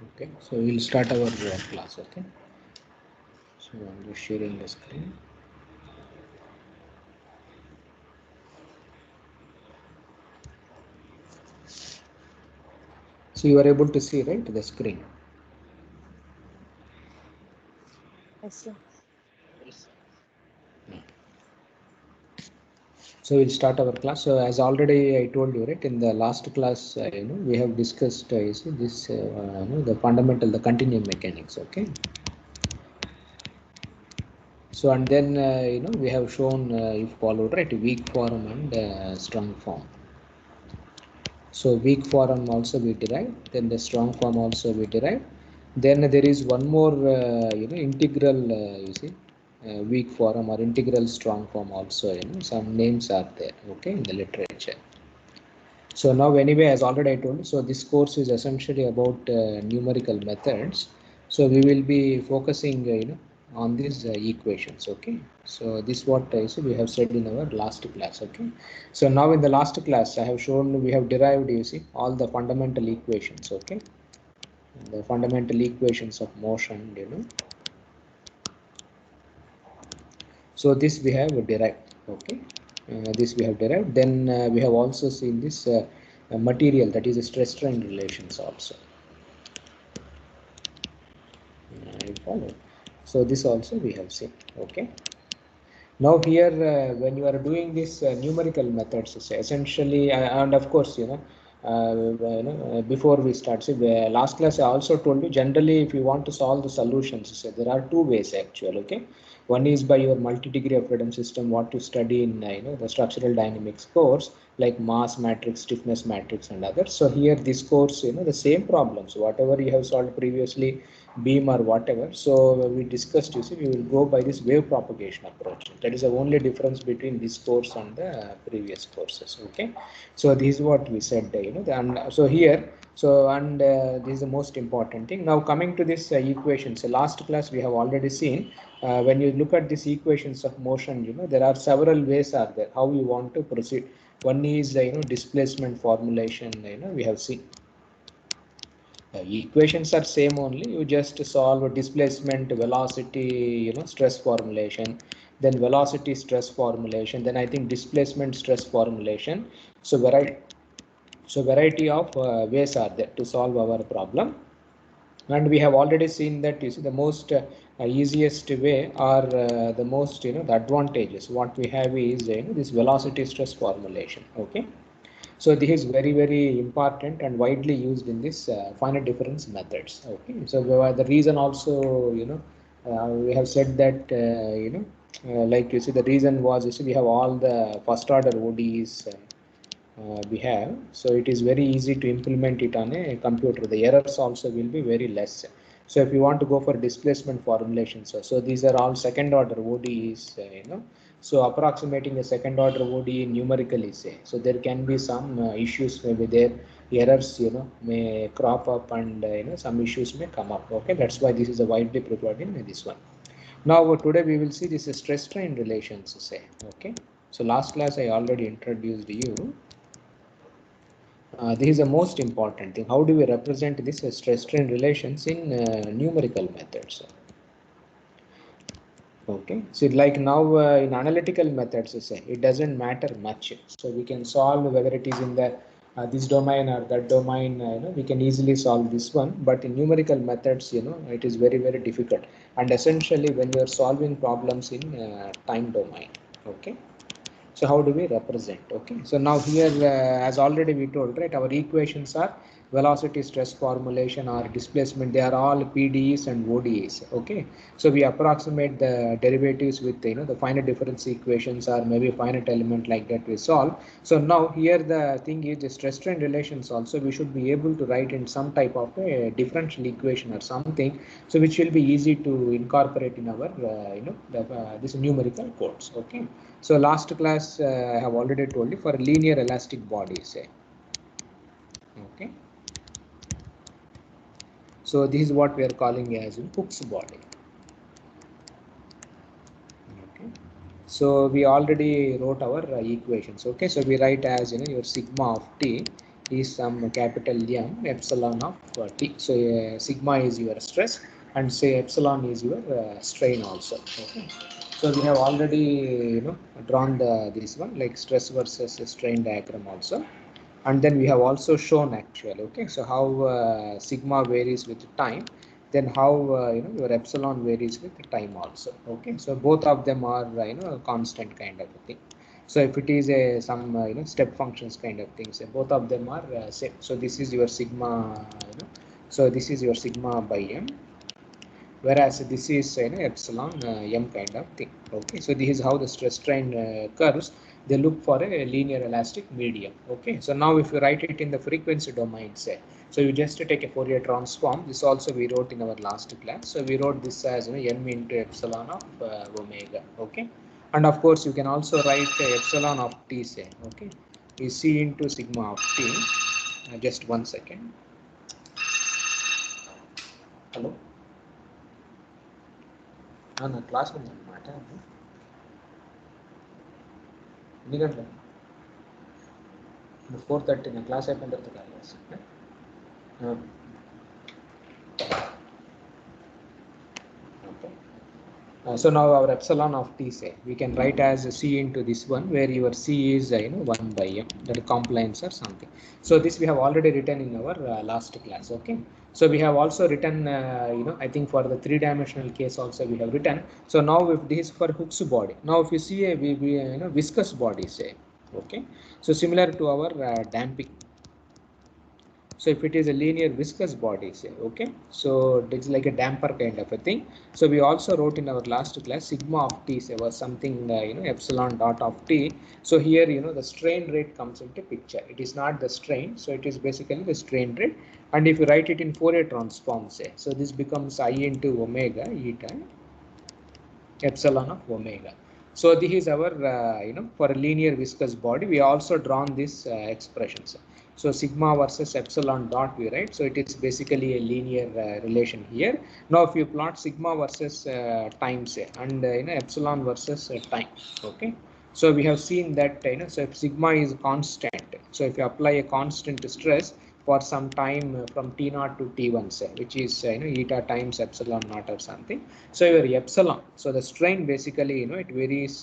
Okay, so we'll start our class. Okay, so I'm just sharing the screen. So you are able to see, right, the screen. Yes, sir. So we'll start our class. So as already I told you, right, in the last class, we have discussed, you see, this, the fundamental, the continuum mechanics. Okay. So and then, we have shown, if followed, right, weak form and strong form. So weak form also we derive, then the strong form also we derive. Then there is one more, integral, you see, weak form or integral strong form also. Some names are there, okay, in the literature. So now anyway, as already I told you, so this course is essentially about numerical methods. So we will be focusing, on these equations. Okay. So this what so we have said in our last class. Okay. So now in the last class, I have shown we have derived, you see, all the fundamental equations. Okay. The fundamental equations of motion. So this we have derived. Okay. This we have derived. Then we have also seen this material, that is stress strain relations also. You follow. So this also we have seen. Okay. Now here, when you are doing this numerical methods, essentially, and of course, before we start, see, last class I also told you, generally, if you want to solve the solutions, so there are two ways actually. Okay. One is by your multi-degree of freedom system, what to study in, the structural dynamics course, like mass matrix, stiffness matrix, and others. So here, this course, the same problems, whatever you have solved previously, beam or whatever. So we discussed, you see, we will go by this wave propagation approach. That is the only difference between this course and the previous courses. Okay. So this is what we said, and so here, so and this is the most important thing. Now coming to this equations, so last class we have already seen, when you look at these equations of motion, there are several ways are there how you want to proceed. One is displacement formulation, we have seen. Equations are same only, you just solve displacement, velocity, stress formulation, then velocity stress formulation, then I think displacement stress formulation. So variety of ways are there to solve our problem. And we have already seen that, you see, the most easiest way, or the most, the advantages what we have is, this velocity stress formulation. Okay. So this is very, very important and widely used in this finite difference methods. Okay. So the reason also, we have said that, like, you see, the reason was, you see, we have all the first order ODEs we have. So it is very easy to implement it on a computer. The errors also will be very less. So if you want to go for displacement formulations, so these are all second order ODEs, so approximating a second order ODE numerically, say, so there can be some issues, maybe there errors, may crop up, and some issues may come up. Okay, that's why this is a widely preferred in this one. Now today we will see this stress strain relations, say. Okay, so last class I already introduced you. This is the most important thing. How do we represent this stress strain relations in numerical methods? Okay, so like now in analytical methods, say, it doesn't matter much. So we can solve whether it is in the this domain or that domain. We can easily solve this one. But in numerical methods, it is very, very difficult. And essentially, when you are solving problems in time domain, okay. So how do we represent? Okay. So now here, as already we told, right, our equations are velocity stress formulation or displacement. They are all PDEs and ODEs. Okay. So we approximate the derivatives with, the finite difference equations or maybe finite element like that we solve. So now here the thing is the stress strain relations also we should be able to write in some type of a differential equation or something. So which will be easy to incorporate in our, this numerical codes. Okay. So last class I have already told you for linear elastic bodies. Okay. So this is what we are calling as Hooke's body. Okay. So we already wrote our equations. Okay. So we write as your sigma of t is some capital M epsilon of T. So sigma is your stress and say epsilon is your strain also. Okay. So we have already drawn this one like stress versus strain diagram also, and then we have also shown actually. Okay, so how sigma varies with time, then how your epsilon varies with time also. Okay, so both of them are constant kind of a thing. So if it is a some step functions kind of things, both of them are same. So this is your sigma, so this is your sigma by m, whereas this is epsilon m kind of thing. Okay, so this is how the stress strain curves, they look for a linear elastic medium. Okay, so now if you write it in the frequency domain, say, so you just take a Fourier transform. This also we wrote in our last class. So we wrote this as m into epsilon of omega. Okay, and of course you can also write epsilon of t, say. Okay, is c into sigma of t. Just 1 second. Hello. నా class ఉందన్నమాట. ఎన్ని గంటలు? 4:30 నా class అయిపోయిన తర్వాత call చేస్తాను. Okay. So now our epsilon of t, say, we can write as c into this one, where your c is 1 by m, that compliance or something. So this we have already written in our last class. Okay, so we have also written I think for the 3-dimensional case also we have written. So now if this is for Hooke's body, now if you see a viscous body, say. Okay, so similar to our damping. So if it is a linear viscous body, say, okay, so it's like a damper kind of a thing. So we also wrote in our last class sigma of t, say, was something epsilon dot of t. So here the strain rate comes into picture. It is not the strain, so it is basically the strain rate. And if you write it in Fourier transform, say, so this becomes I into omega eta epsilon of omega. So this is our for a linear viscous body we also drawn this expressions. So sigma versus epsilon dot we write. So it is basically a linear relation here. Now if you plot sigma versus time, say, and epsilon versus time. Okay, so we have seen that so if sigma is constant, so if you apply a constant stress for some time from t0 to t1, say, which is eta times epsilon naught or something. So your epsilon, so the strain basically it varies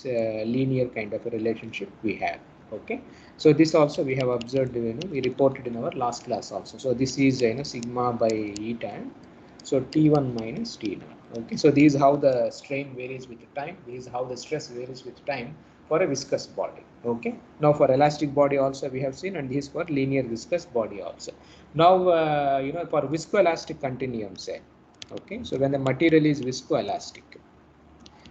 linear kind of a relationship we have. Okay, so this also we have observed, we reported in our last class also. So this is sigma by eta, so t1 minus t0. Okay, so this is how the strain varies with time. This is how the stress varies with time for a viscous body. Okay, now for elastic body also we have seen, and this for linear viscous body also. Now for viscoelastic continuum, say. Okay, so when the material is viscoelastic,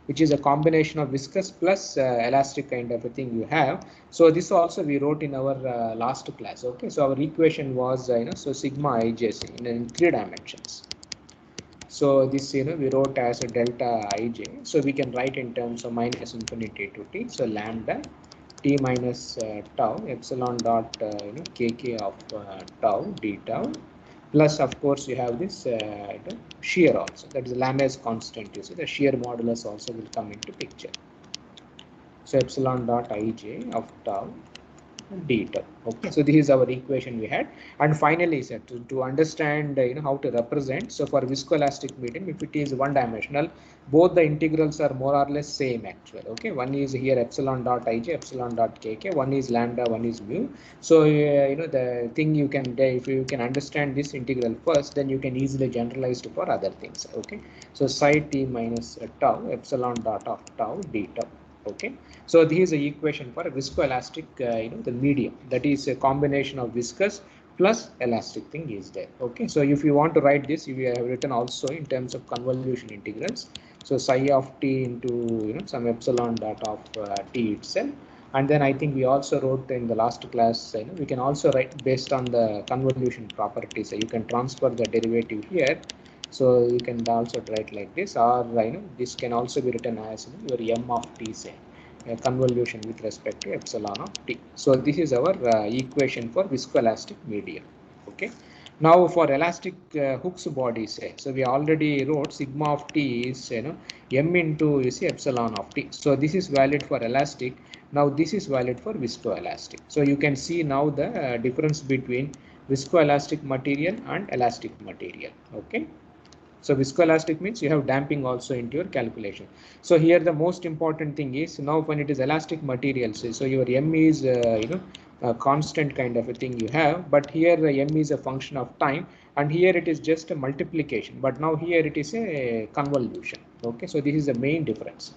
which is a combination of viscous plus elastic kind of a thing you have. So this also we wrote in our last class. Okay, so our equation was so sigma ij in 3 dimensions. So this we wrote as a delta ij. So we can write in terms of minus infinity to t. So lambda t minus tau epsilon dot kk of tau d tau, plus of course you have this shear also, that is Lamé's constant. You see the shear modulus also will come into picture. So epsilon dot ij of tau d tau. Okay, so this is our equation we had. And finally, sir, to understand how to represent, so for viscoelastic medium, if it is 1 dimensional, both the integrals are more or less same actually. Okay, one is here epsilon dot ij, epsilon dot kk, one is lambda, one is mu. So the thing you can, if you can understand this integral first, then you can easily generalize for other things. Okay, so psi t minus tau epsilon dot of tau d tau. Okay, so this is the equation for a viscoelastic the medium, that is a combination of viscous plus elastic thing is there. Okay, so if you want to write this, we have written also in terms of convolution integrals. So psi of t into some epsilon dot of t itself. And then I think we also wrote in the last class, we can also write based on the convolution properties. So you can transfer the derivative here. So you can also write like this, or this can also be written as your m of t, say, convolution with respect to epsilon of t. So this is our equation for viscoelastic medium. Okay, now for elastic Hooke's body, say, so we already wrote sigma of t is m into epsilon of t. So this is valid for elastic, Now this is valid for viscoelastic. So you can see now the difference between viscoelastic material and elastic material. Okay. So viscoelastic means you have damping also into your calculation. So here the most important thing is now when it is elastic materials, so your M is a constant kind of a thing you have, but here the M is a function of time, and here it is just a multiplication, but now here it is a convolution. Okay, so this is the main difference.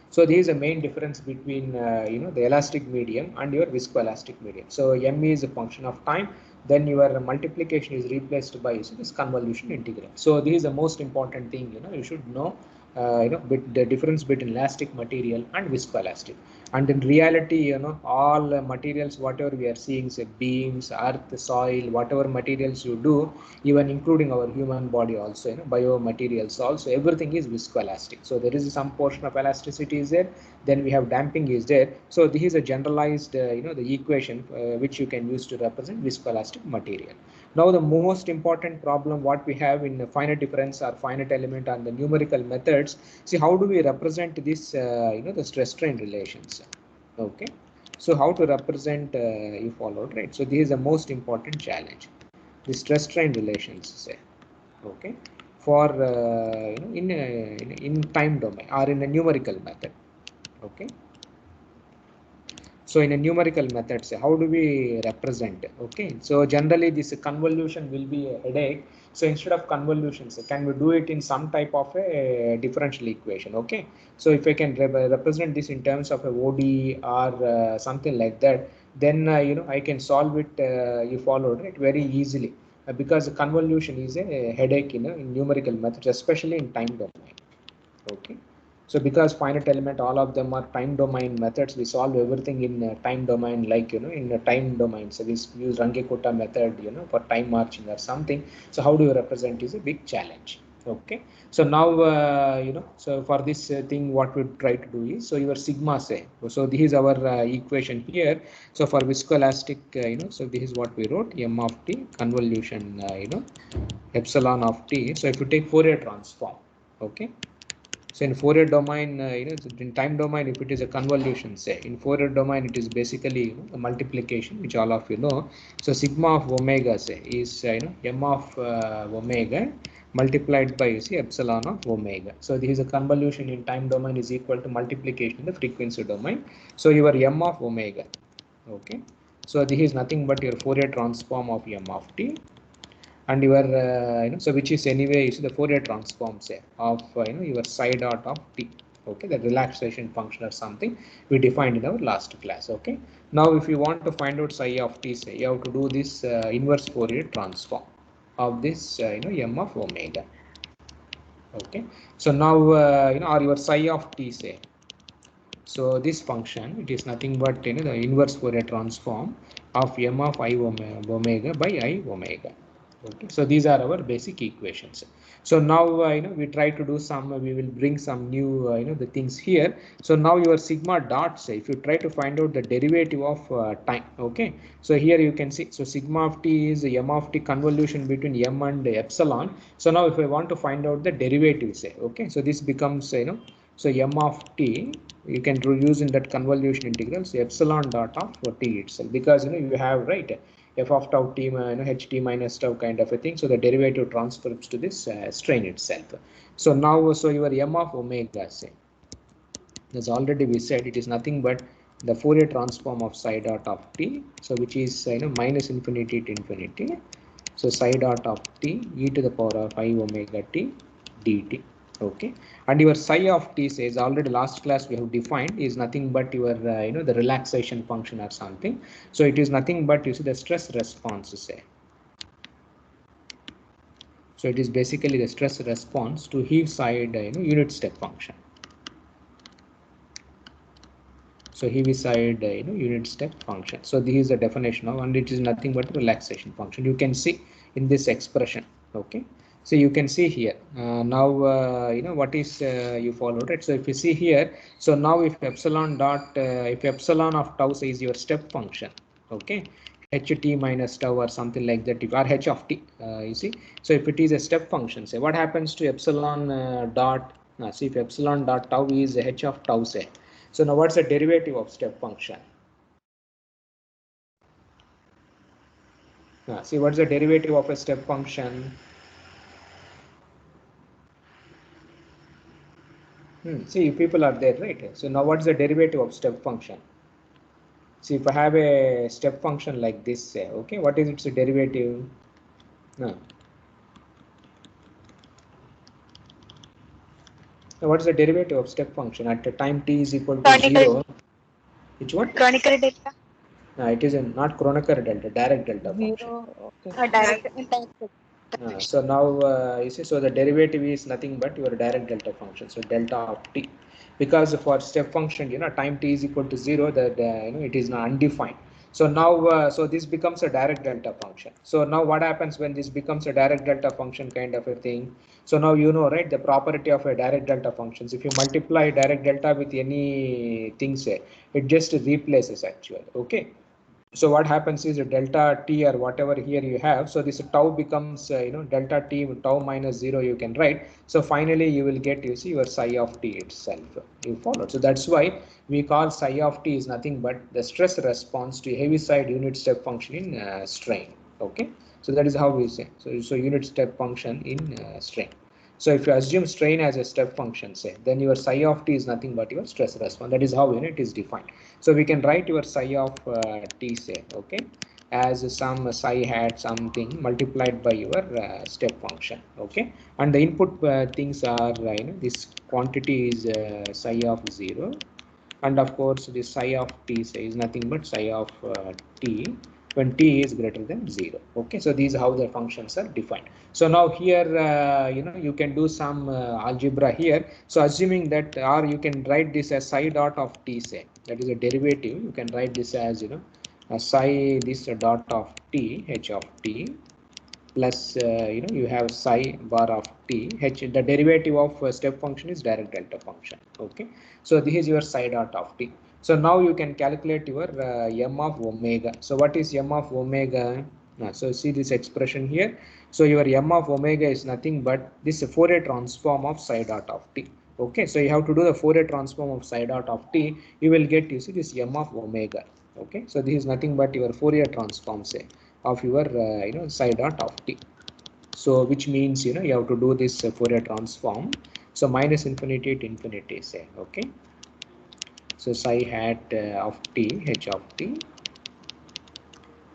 So this is the main difference between the elastic medium and your viscoelastic medium. So M is a function of time, then your multiplication is replaced by this convolution integral. So this is the most important thing you should know. The difference between elastic material and viscoelastic. And in reality, all materials whatever we are seeing, say beams, earth, soil, whatever materials you do, even including our human body also, biomaterials also, everything is viscoelastic. So there is some portion of elasticity is there, then we have damping is there. So this is a generalized the equation which you can use to represent viscoelastic material. Now the most important problem what we have in finite difference or finite element and the numerical methods, see how do we represent this the stress strain relations. Okay, so how to represent you followed, right? So this is the most important challenge, the stress strain relations, say. Okay, for in time domain or in a numerical method. Okay, so in a numerical method, say how do we represent? Okay, so generally this convolution will be a headache. So instead of convolutions, can we do it in some type of a differential equation? Okay, so if I can represent this in terms of a ODE or something like that, then I can solve it. You followed it very easily because the convolution is a headache in numerical methods, especially in time domain. Okay, so because finite element, all of them are time domain methods, we solve everything in time domain, like in a time domain. So we use Runge-Kutta method for time marching or something. So how do you represent is a big challenge. Okay, so now so for this thing what we try to do is, so your sigma, say, so this is our equation here. So for viscoelastic so this is what we wrote, M of t convolution epsilon of t. So if you take Fourier transform, okay, so in Fourier domain, in time domain, if it is a convolution, say in Fourier domain, it is basically a multiplication, which all of you know. So sigma of omega, say, is m of omega multiplied by epsilon of omega. So this is a convolution in time domain is equal to multiplication in the frequency domain. So your m of omega, okay. So this is nothing but your Fourier transform of m of t. And your so which is anyway is the Fourier transform, say, of your psi dot of t. Okay, the relaxation function or something we defined in our last class. Okay, now if you want to find out psi of t, say you have to do this inverse Fourier transform of this m of omega. Okay, so now or your psi of t, say, so this function, it is nothing but the inverse Fourier transform of m of I omega by I omega. Okay, so these are our basic equations. So now we try to do some, we will bring some new the things here. So now your sigma dot, say if you try to find out the derivative of time. Okay, so here you can see, so sigma of t is m of t convolution between m and epsilon. So now if I want to find out the derivative, say, okay, so this becomes so m of t, you can use in that convolution integral, so epsilon dot of t itself, because you have, right, f of tau t h t minus tau kind of a thing. So the derivative transfers to this strain itself. So now, so your m of omega, say, as already we said, it is nothing but the Fourier transform of psi dot of t, so which is minus infinity to infinity. So psi dot of t e to the power of I omega t dt. Okay, and your psi of t, says already last class we have defined, is nothing but your the relaxation function or something. So it is nothing but the stress response, say. So it is basically the stress response to heave side unit step function. So heavy side unit step function. So this is the definition of, and it is nothing but relaxation function. You can see in this expression. Okay, so you can see here now what is you followed it. So if you see here, so now if epsilon dot if epsilon of tau is your step function, okay, ht minus tau or something like that, or h of t, you see. So if it is a step function, say what happens to epsilon dot, see if epsilon dot tau is h of tau, say. So now what's the derivative of step function? See, what's the derivative of a step function? See, people are there, right? So now what's the derivative of step function? See, if I have a step function like this, say, okay, what is its derivative? No. So what is the derivative of step function at the time t is equal to Chronicle. 0? Which one? Chronicle delta. No, it is not Kronecker delta, direct delta function. Zero. Okay. Direct. So now you see, so the derivative is nothing but your direct delta function. So delta of t, because for step function, time t is equal to 0, that it is not undefined. So now, so this becomes a direct delta function. So now what happens when this becomes a direct delta function kind of a thing? So now right, the property of a direct delta functions. If you multiply direct delta with any thing, say, it just replaces actually. Okay. So what happens is delta t or whatever here you have, so this tau becomes delta t tau minus 0 you can write. So finally you will get, you see, your psi of t itself, you follow. So that's why we call psi of t is nothing but the stress response to heavy side unit step function in strain. Okay, so that is how we say. So unit step function in strain. So if you assume strain as a step function, say, then your psi of t is nothing but your stress response. That is how it is defined. So we can write your psi of t, say, okay, as some psi hat something multiplied by your step function. Okay, and the input things are this quantity is psi of 0, and of course this psi of t, say, is nothing but psi of t when t is greater than 0. Okay, so these are how the functions are defined. So now here you can do some algebra here. So assuming that, or you can write this as psi dot of t, say, that is a derivative. You can write this as psi this dot of t, h of t, plus you have psi bar of t, h, the derivative of step function is direct delta function. Okay, so this is your psi dot of t. So now you can calculate your m of omega. So what is m of omega? So see this expression here. So your m of omega is nothing but this Fourier transform of psi dot of t. Okay, so you have to do the Fourier transform of psi dot of t. You will get, you see, this m of omega. Okay, so this is nothing but your Fourier transform, say, of your psi dot of t. So which means you have to do this Fourier transform. So minus infinity to infinity, say, okay. So psi hat of t, h of t.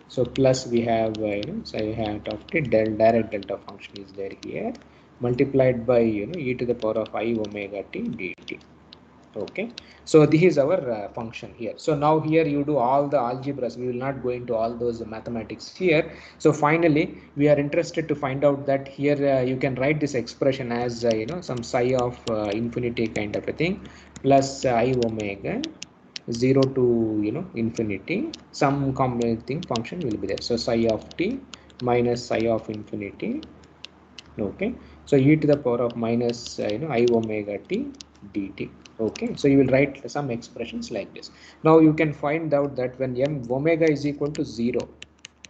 So plus we have psi hat of t, direct delta function is there here, multiplied by e to the power of I omega t dt. Okay, so this is our function here. So now here you do all the algebras. We will not go into all those mathematics here. So finally we are interested to find out that here you can write this expression as some psi of infinity kind of a thing, plus I omega 0 to infinity, some combinating function will be there. So psi of t minus psi of infinity. Okay, so e to the power of minus I omega t dt. Okay, so you will write some expressions like this. Now you can find out that when m omega is equal to 0,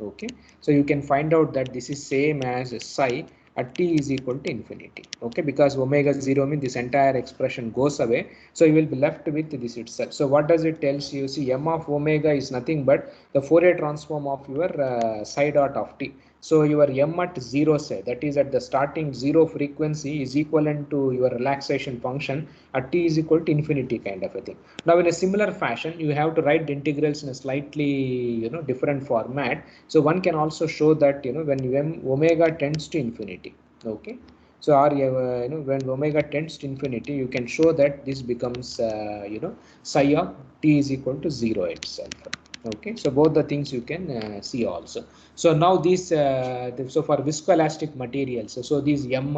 okay, so you can find out that this is same as psi at t is equal to infinity. Okay, because omega 0 means this entire expression goes away, so you will be left with this itself. So what does it tells you? See, m of omega is nothing but the Fourier transform of your psi dot of t. So your m at 0, say, that is at the starting 0 frequency, is equivalent to your relaxation function at t is equal to infinity kind of a thing. Now in a similar fashion, you have to write the integrals in a slightly different format. So one can also show that when omega tends to infinity. Okay, so when omega tends to infinity, you can show that this becomes psi of t is equal to 0 itself. Okay, so both the things you can see also. So now so for viscoelastic materials, so this m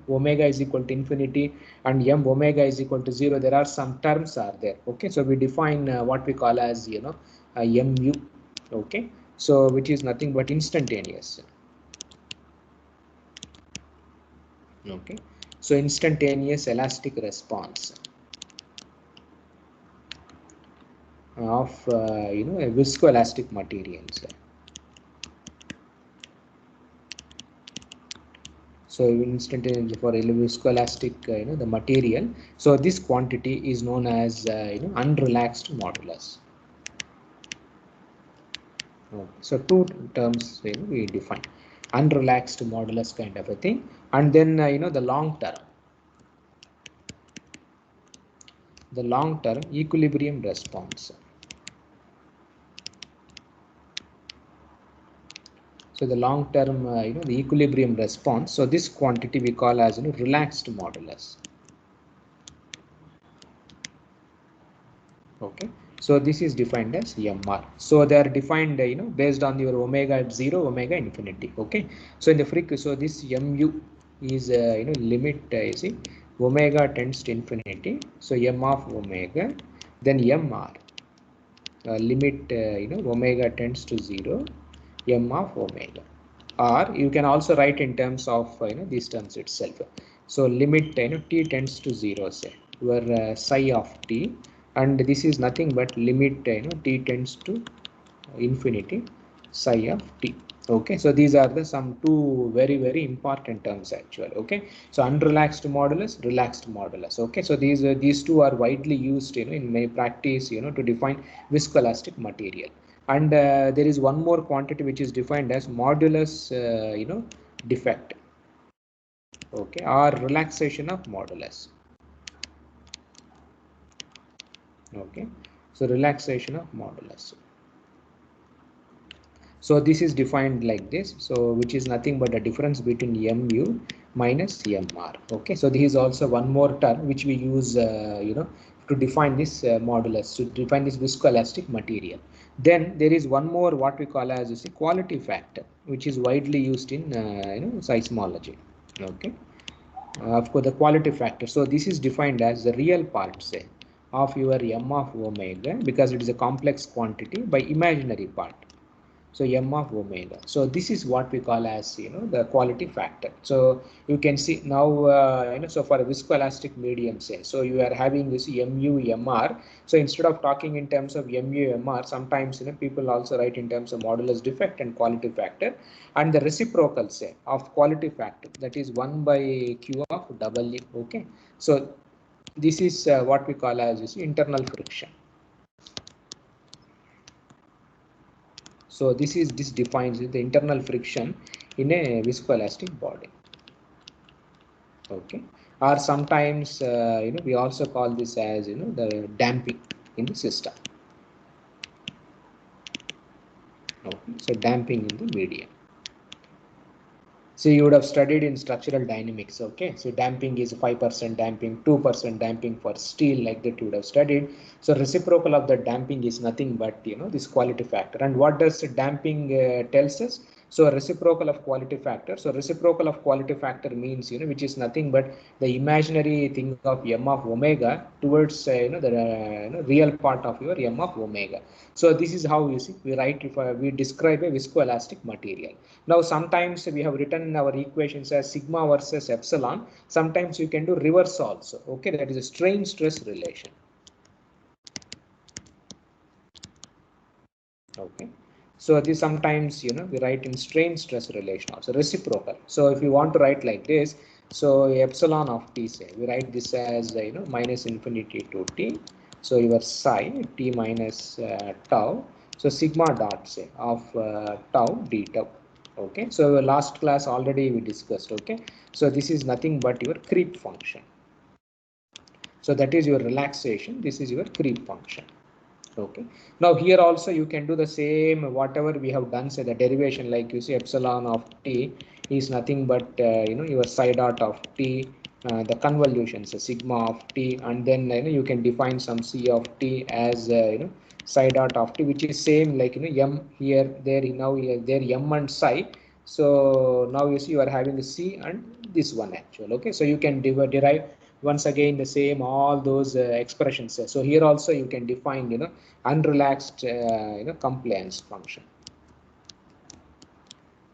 omega is equal to infinity and m omega is equal to 0, there are some terms are there. Okay, so we define what we call as mu. Okay, so which is nothing but instantaneous. Okay, so instantaneous elastic response of viscoelastic materials. So instantaneously for viscoelastic, the material. So this quantity is known as unrelaxed modulus. Okay. So two terms we define, unrelaxed modulus kind of a thing, and then the long term equilibrium response. So the long term the equilibrium response. So this quantity we call as relaxed modulus. Okay, so this is defined as MR. So they are defined based on your omega at 0, omega infinity. Okay, so in the frequency, so this mu is limit you see omega tends to infinity, so m of omega, then MR limit omega tends to 0, m of omega, or you can also write in terms of these terms itself. So limit t tends to 0, say where psi of t, and this is nothing but limit t tends to infinity psi of t. Okay, so these are the some two very important terms actually. Okay, so unrelaxed modulus, relaxed modulus. Okay, so these two are widely used in my practice to define viscoelastic material. And there is one more quantity which is defined as modulus defect. Okay, or relaxation of modulus. Okay, so relaxation of modulus. So this is defined like this, so which is nothing but the difference between mu minus mr. Okay, so this is also one more term which we use to define this modulus, to define this viscoelastic material. Then there is one more what we call as a quality factor, which is widely used in seismology. Okay, of course the quality factor. So this is defined as the real part, say, of your m of omega, because it is a complex quantity, by imaginary part, so m of omega. So this is what we call as the quality factor. So you can see now so for a viscoelastic medium, say, so you are having this mu mr. So instead of talking in terms of mu mr, sometimes people also write in terms of modulus defect and quality factor, and the reciprocal, say, of quality factor, that is 1 by q of w. Okay, so this is what we call as internal friction. So this defines the internal friction in a viscoelastic body. Okay, or sometimes we also call this as the damping in the system. Okay, so damping in the medium. So you would have studied in structural dynamics. Okay, so damping is 5% damping, 2% damping for steel, like that you would have studied. So reciprocal of the damping is nothing but this quality factor. And what does damping tells us? So reciprocal of quality factor. So reciprocal of quality factor means which is nothing but the imaginary thing of m of omega towards the real part of your m of omega. So this is how you see we write, if we describe a viscoelastic material. Now sometimes we have written in our equations as sigma versus epsilon. Sometimes you can do reverse also. Okay, that is a strain stress relation. Okay, so this sometimes we write in strain stress relation also, reciprocal. So if you want to write like this, so epsilon of t, say we write this as minus infinity to t. So your psi t minus tau. So sigma dot, say, of tau d tau. Okay, so last class already we discussed. Okay, so this is nothing but your creep function. So that is your relaxation, this is your creep function. Okay, now here also you can do the same whatever we have done, say the derivation, like you see epsilon of t is nothing but your psi dot of t, the convolution, so sigma of t, and then you can define some c of t as psi dot of t, which is same like m here, there, now here, there m and psi. So now you see you are having the c and this one actual. Okay, so you can derive once again the same all those expressions. So here also you can define unrelaxed compliance function.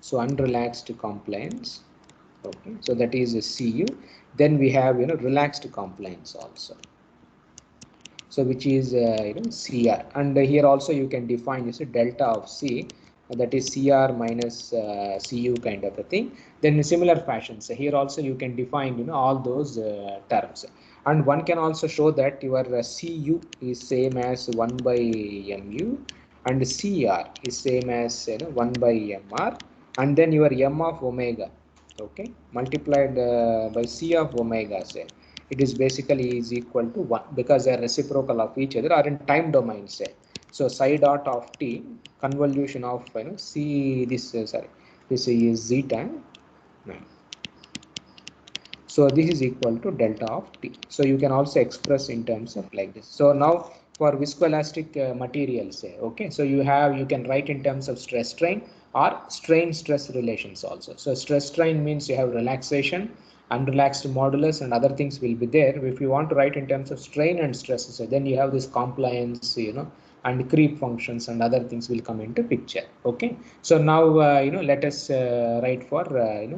So unrelaxed compliance. Okay, so that is a cu. Then we have relaxed compliance also, so which is cr, and here also you can define this delta of c, that is CR minus CU kind of a thing. Then in similar fashion, so here also you can define all those terms, and one can also show that your CU is same as 1 by mu, and CR is same as 1 by mr, and then your m of omega, okay, multiplied by C of omega, say it is basically is equal to 1 because they are reciprocal of each other or in time domain, say. So psi dot of t convolution of c this sorry, this is zeta. So this is equal to delta of t. So you can also express in terms of like this. So now for viscoelastic materials, okay, so you can write in terms of stress strain or strain stress relations also. So stress strain means you have relaxation, unrelaxed modulus, and other things will be there. If you want to write in terms of strain and stress, so then you have this compliance, and creep functions and other things will come into picture. Okay, so now let us write for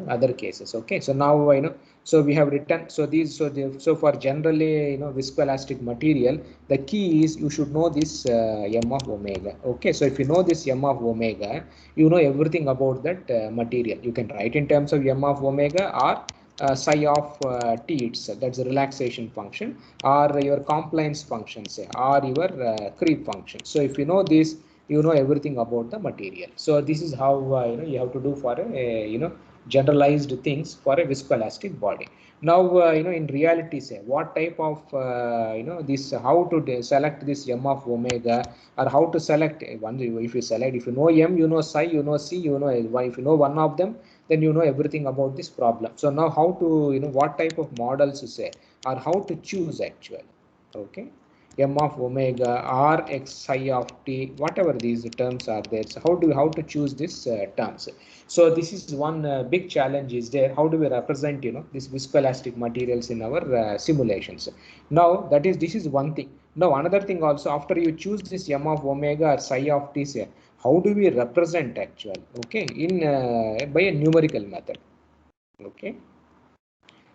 other cases. Okay, so now so we have written, so these, so for generally viscoelastic material, the key is you should know this m of omega. Okay, so if you know this m of omega, you know everything about that material. You can write in terms of m of omega or psi of t itself, that's a relaxation function, or your compliance function, say, or your creep function. So if you know this, you know everything about the material. So this is how you have to do for a generalized things for a viscoelastic body. Now in reality, say what type of this, how to select this m of omega, or how to select one. If you select, if you know m, you know psi, you know c, you know y. If you know one of them, then you know everything about this problem. So now how to what type of models to say, or how to choose actually. Okay, m of omega or x psi of t, whatever these terms are there. So how to choose these terms. So this is one big challenge is there. How do we represent these viscoelastic materials in our simulations? Now this is one thing. Now another thing also, after you choose this m of omega or psi of t, say, how do we represent actually? Okay, in by a numerical method. Okay,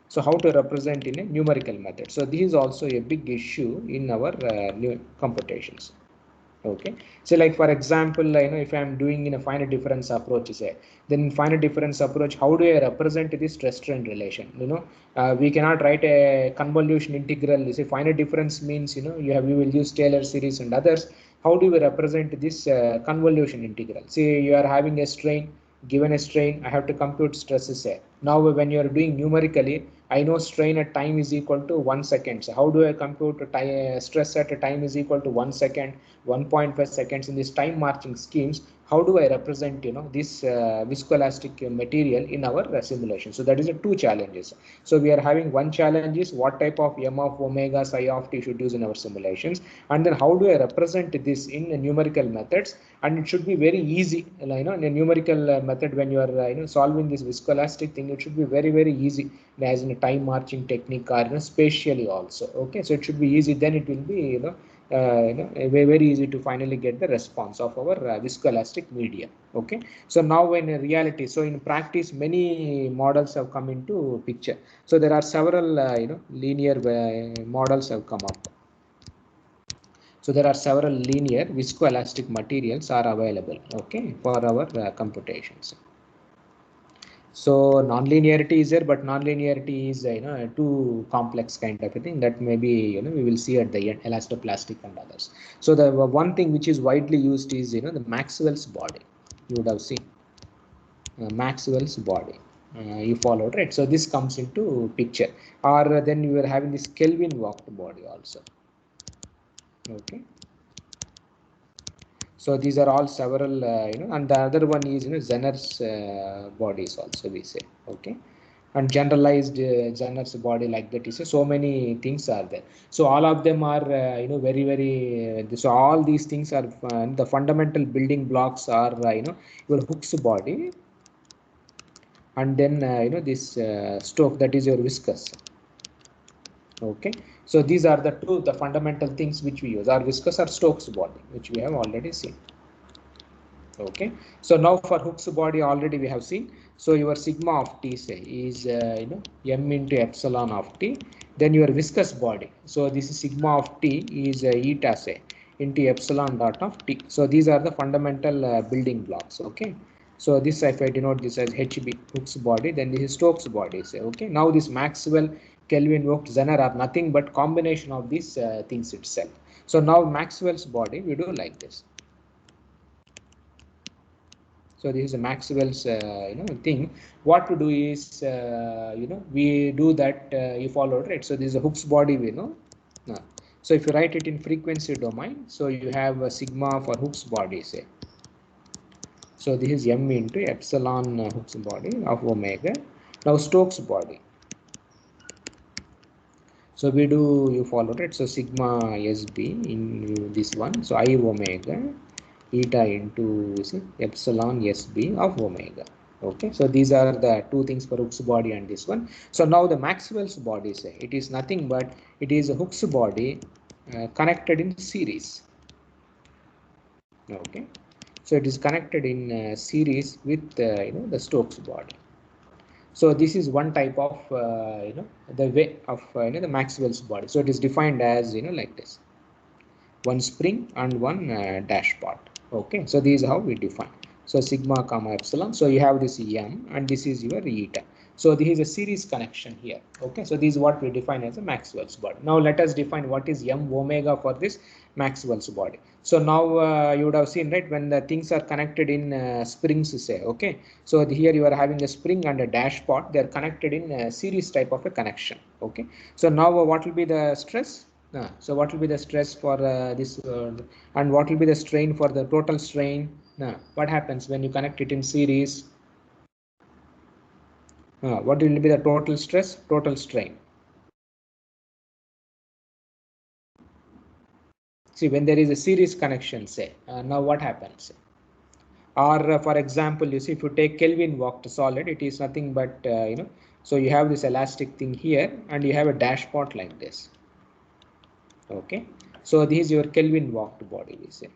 so how to represent in a numerical method? So this is also a big issue in our new computations. Okay, so like for example, if I am doing in a finite difference approach, say, then in finite difference approach, how do I represent this stress strain relation? We cannot write a convolution integral. You say finite difference means you will use Taylor series and others. How do we represent this convolution integral? Say you are having a strain, given a strain, I have to compute stresses. Say now when you are doing numerically, I know strain at time is equal to 1 second. So how do I compute stress at a time is equal to 1 second, 1.5 seconds in these time marching schemes? How do I represent this viscoelastic material in our simulation? So that is the two challenges. So we are having one challenge is what type of m of omega psi of t should use in our simulations, and then how do I represent this in numerical methods? And it should be very easy, in a numerical method. When you are solving this viscoelastic thing, it should be very easy, as in a time marching technique, or spatially also. Okay, so it should be easy, then it will be very easy to finally get the response of our viscoelastic medium. Okay, so now in reality, so in practice, many models have come into picture. So there are several linear models have come up. So there are several linear viscoelastic materials are available, okay, for our computations. So non-linearity is there, but non-linearity is a too complex kind of a thing that maybe we will see at the end, elastoplastic and others. So the one thing which is widely used is the Maxwell's body. You would have seen Maxwell's body. You followed, right? So this comes into picture, or then you are having this Kelvin walked body also. Okay. So these are all several, and the other one is Zener's bodies also, we say. Okay, and generalized Zener's body, like that is so many things are there. So all of them are very so all these things are the fundamental building blocks are your Hooke's body, and then this Stokes, that is your viscous. Okay, so these are the fundamental things which we use, our viscous or Stokes body, which we have already seen. Okay, so now for Hooke's body already we have seen. So your sigma of t, say, is m into epsilon of t. Then your viscous body, so this is sigma of t is eta, say, into epsilon dot of T. So these are the fundamental building blocks. Okay. So this, if I denote this as HB, Hooke's body, then this is Stokes body. Say, okay. Now this Maxwell, Kelvin, Vogt, Zener are nothing but combination of these things itself. So now Maxwell's body, we do like this. So this is a Maxwell's thing. What to do is we do that you followed, right? So this is a Hooke's body, we know. So if you write it in frequency domain, so you have a sigma for Hooke's body, say. So this is m into epsilon Hooke's body of omega. Now Stokes body. So we do, you followed it. So sigma SB in this one. So I omega eta into epsilon SB of omega. Okay, so these are the two things for Hooke's body and this one. So now the Maxwell's body, say, it is nothing but it is a Hooke's body connected in series. Okay, so it is connected in series with the Stokes body. So this is one type of the way of the Maxwell's body. So it is defined as like this: one spring and one dash part. Okay, so this is how we define. So sigma comma epsilon. So you have this m and this is your eta. So this is a series connection here. Okay, so this is what we define as a Maxwell's body. Now let us define what is m omega for this Maxwell's body. So now you would have seen, right, when the things are connected in springs, say, okay. So here you are having a spring and a dash pot. They are connected in a series type of a connection. Okay. So now what will be the stress? So what will be the stress for this and what will be the strain for the total strain? What happens when you connect it in series? What will be the total stress, total strain? See, when there is a series connection, say, now what happens? Or for example, you see, if you take Kelvin Vogt solid, it is nothing but so you have this elastic thing here and you have a dash pot like this. Okay, so this is your Kelvin Vogt body, we say.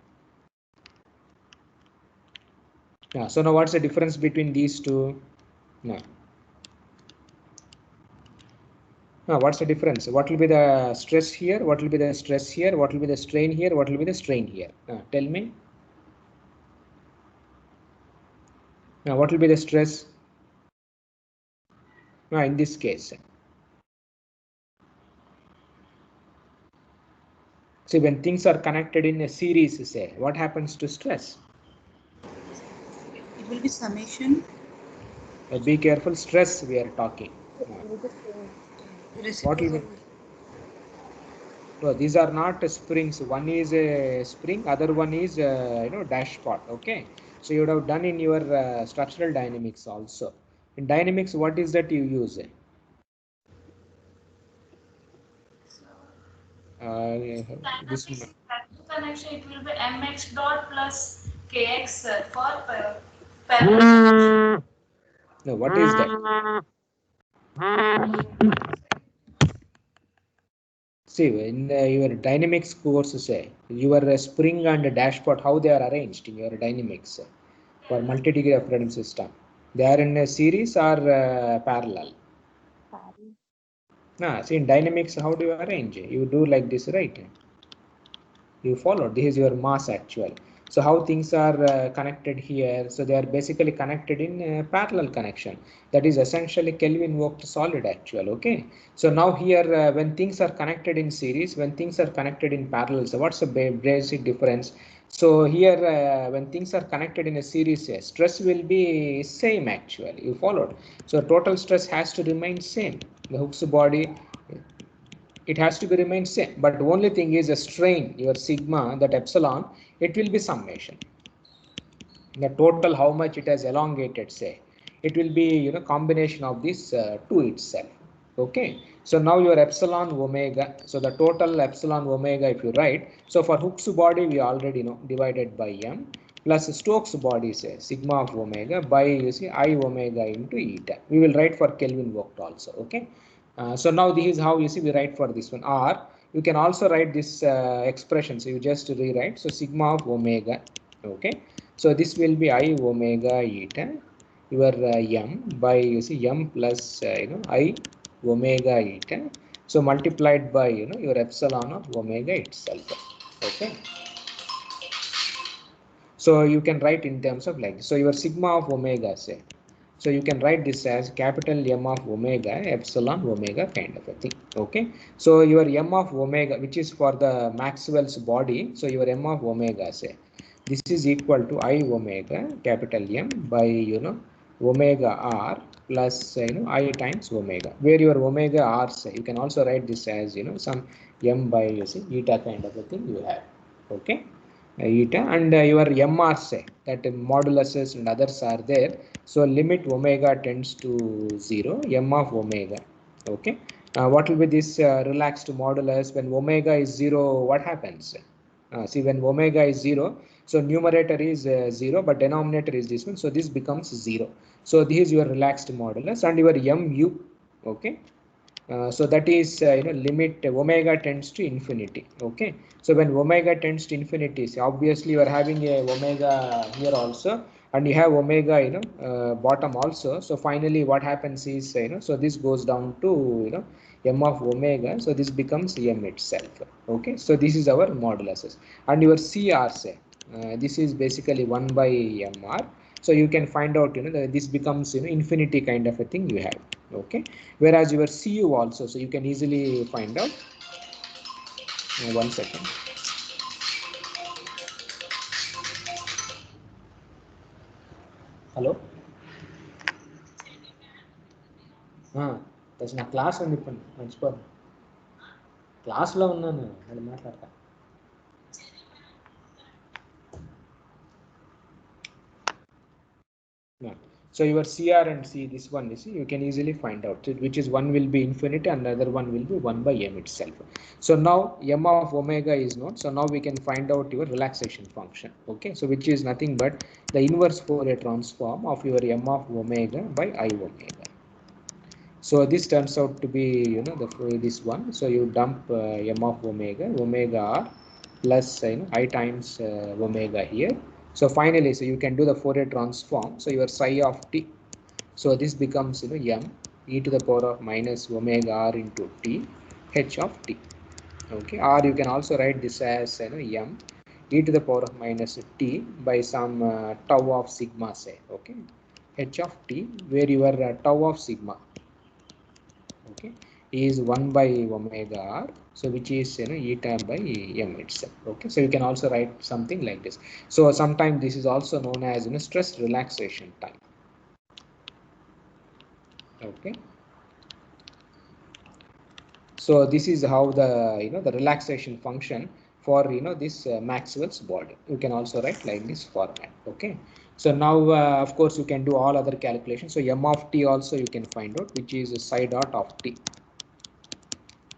So now what's the difference between these two? What's the difference? What will be the stress here? What will be the stress here? What will be the strain here? What will be the strain here? Tell me. Now what will be the stress? In this case. See, when things are connected in a series, say, what happens to stress? It will be summation. Be careful, stress we are talking. What will be? No, these are not springs. One is a spring, other one is dash pot. Okay, so you would have done in your structural dynamics also. In dynamics, what is that you use? This connection, it will be mx dot plus kx for parallel. No, what is that? See, in your dynamics course, say, your spring and dashpot, how they are arranged in your dynamics for multi-degree of freedom system. They are in a series or parallel? See, in dynamics, how do you arrange? You do like this, right? You follow. This is your mass actual. So how things are connected here? So they are basically connected in parallel connection. That is essentially Kelvin Vogt solid actual. Okay. So now here when things are connected in series, when things are connected in parallel, so what's the basic difference? So here when things are connected in a series, stress will be same actually. You followed. So total stress has to remain same. The Hooke's body, it has to be remain same, but the only thing is a strain, your sigma, that epsilon, it will be summation. The total how much it has elongated, say, it will be combination of these two itself. Okay, so now your epsilon omega, so the total epsilon omega if you write, so for Hooke's body we already know divided by m plus Stokes body, say, sigma of omega by I omega into eta. We will write for Kelvin Vogt also. Okay. So now this is how we write for this one, or you can also write this expression. So you just rewrite, so sigma of omega. Okay, so this will be I omega eta, your m by m plus I omega eta, so multiplied by your epsilon of omega itself. Okay, So you can write in terms of like, so your sigma of omega, say, so you can write this as capital M of omega epsilon omega kind of a thing. Okay, so your M of omega, which is for the Maxwell's body, so your M of omega, say, this is equal to I omega capital M by omega r plus I times omega, where your omega r, say, you can also write this as some M by eta kind of a thing you have. Okay, eta, and your MR, say, that moduluses and others are there. So limit omega tends to 0, M of omega. Okay, what will be this relaxed modulus when omega is 0? What happens? See, when omega is 0, so numerator is 0, but denominator is this one, so this becomes 0. So this is your relaxed modulus, and your mu. Okay, so that is limit omega tends to infinity. Okay, so when omega tends to infinity, so obviously you are having a omega here also, and you have omega bottom also. So finally what happens is so this goes down to m of omega, so this becomes m itself. Okay, so this is our moduluses, and your CR, say, this is basically 1 by mr. So you can find out this becomes infinity kind of a thing you have. Okay, whereas your CU also, so you can easily find out. 1 second. Hello నా class ఉంది ఇప్పుడు మర్చిపోను, క్లాస్లో ఉన్నాను, అది మాట్లాడతా. So your CR and C, this one is, you can easily find out, which is one will be infinity and the other one will be 1 by m itself. So now m of omega is known, so now we can find out your relaxation function. Okay, so which is nothing but the inverse Fourier transform of your m of omega by I omega. So this turns out to be this one. So you dump m of omega r plus I times omega here. So finally, so you can do the Fourier transform. So your psi of t, so this becomes m e to the power of minus omega r into t h of t. Okay, or you can also write this as m e to the power of minus t by some tau of sigma, say. Okay, h of t, where your tau of sigma, okay, is 1 by omega r, so which is eta by m itself. Okay, so you can also write something like this. So sometimes this is also known as stress relaxation time. Okay, so this is how the the relaxation function for this Maxwell's body. You can also write like this format. Okay, so now of course you can do all other calculations. So m of t also you can find out, which is psi dot of t.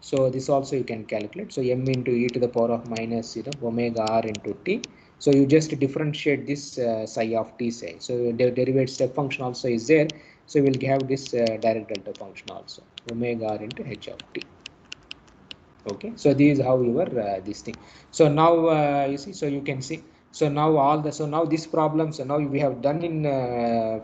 So this also you can calculate. So m into e to the power of minus omega r into t. So you just differentiate this psi of t, say. So the derivate step function also is there. So we will have this direct delta function also, omega r into h of t. Okay, so this is how your this thing. So now you see, so you can see, so now all the, so now this problem, so now we have done in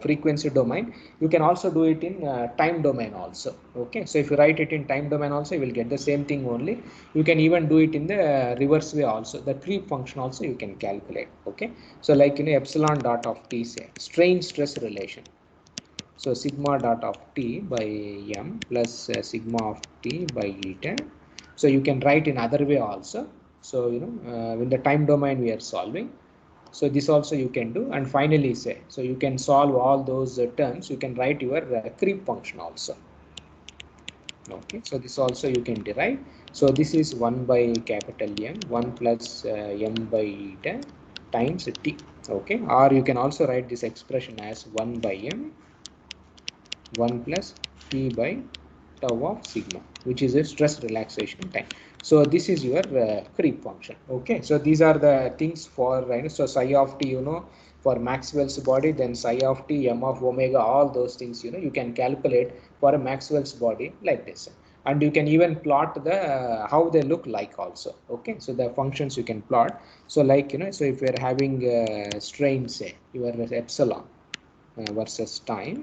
frequency domain. You can also do it in time domain also. Okay, so if you write it in time domain also, you will get the same thing only. You can even do it in the reverse way also, the creep function also you can calculate. Okay, so like epsilon dot of t, say, strain stress relation. So sigma dot of t by m plus sigma of t by eta. So you can write in other way also. So in the time domain we are solving. So this also you can do, and finally, say, so you can solve all those terms. You can write your creep function also. Okay, so this also you can derive. So this is 1 by capital M, 1 plus m by eta times t. Okay, or you can also write this expression as 1 by m 1 plus t by tau of sigma, which is a stress relaxation time. So this is your creep function. Okay, so these are the things for so psi of t, for Maxwell's body, then psi of t, m of omega, all those things you can calculate for a Maxwell's body like this, and you can even plot the how they look like also. Okay, so the functions you can plot. So like so if you are having strain, say, your epsilon versus time,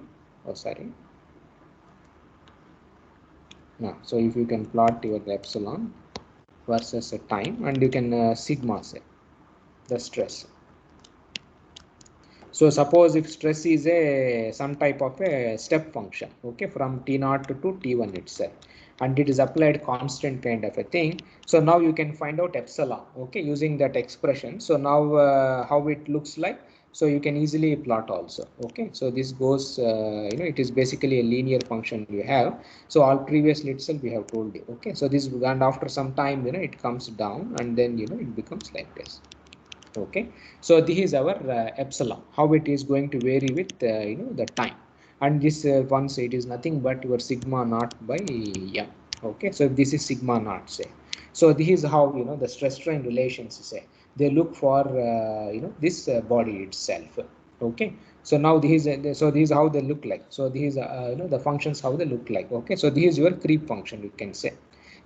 so if you can plot your epsilon versus a time, and you can sigma, say, the stress. So suppose if stress is a some type of a step function, okay, from T0 to T1 itself, and it is applied constant kind of a thing. So now you can find out epsilon, okay, using that expression. So now how it looks like, so you can easily plot also, okay. So this goes, it is basically a linear function you have. So all previously itself we have told you, okay. So this, and after some time, it comes down, and then it becomes like this. Okay, so this is our epsilon, how it is going to vary with the time, and this once it is nothing but your sigma naught by m. Okay, so this is sigma naught, say. So this is how the stress strain relations, say, they look for this body itself. Okay, so now this is so this is how they look like. So this is the functions how they look like. Okay, so this is your creep function, you can say.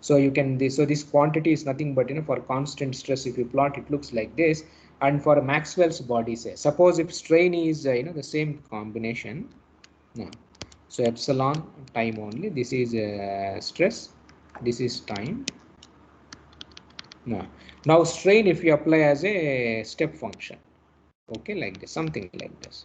So you can so this quantity is nothing but for constant stress, if you plot it looks like this. And for Maxwell's body, say, suppose if strain is the same combination. Now, so epsilon time only, this is stress, this is time. Now strain if you apply as a step function, okay, like this, something like this.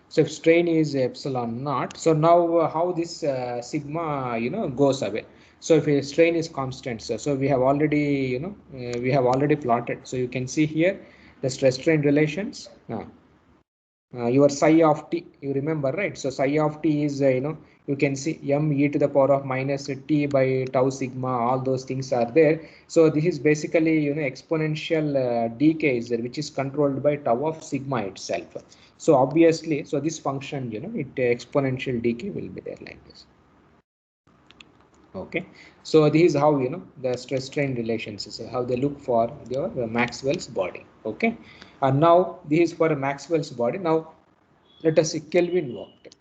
So if strain is epsilon naught, so now how this sigma goes away. So if a strain is constant, so we have already we have already plotted. So you can see here the stress strain relations. Your psi of t, you remember, right? So psi of t is you can see m e to the power of minus t by tau sigma, all those things are there. So this is basically exponential decay is there, which is controlled by tau of sigma itself. So obviously, so this function it exponential decay will be there like this. Okay, so this is how the stress strain relations is how they look for your Maxwell's body. Okay, and now this is for Maxwell's body. Now let us see Kelvin walked.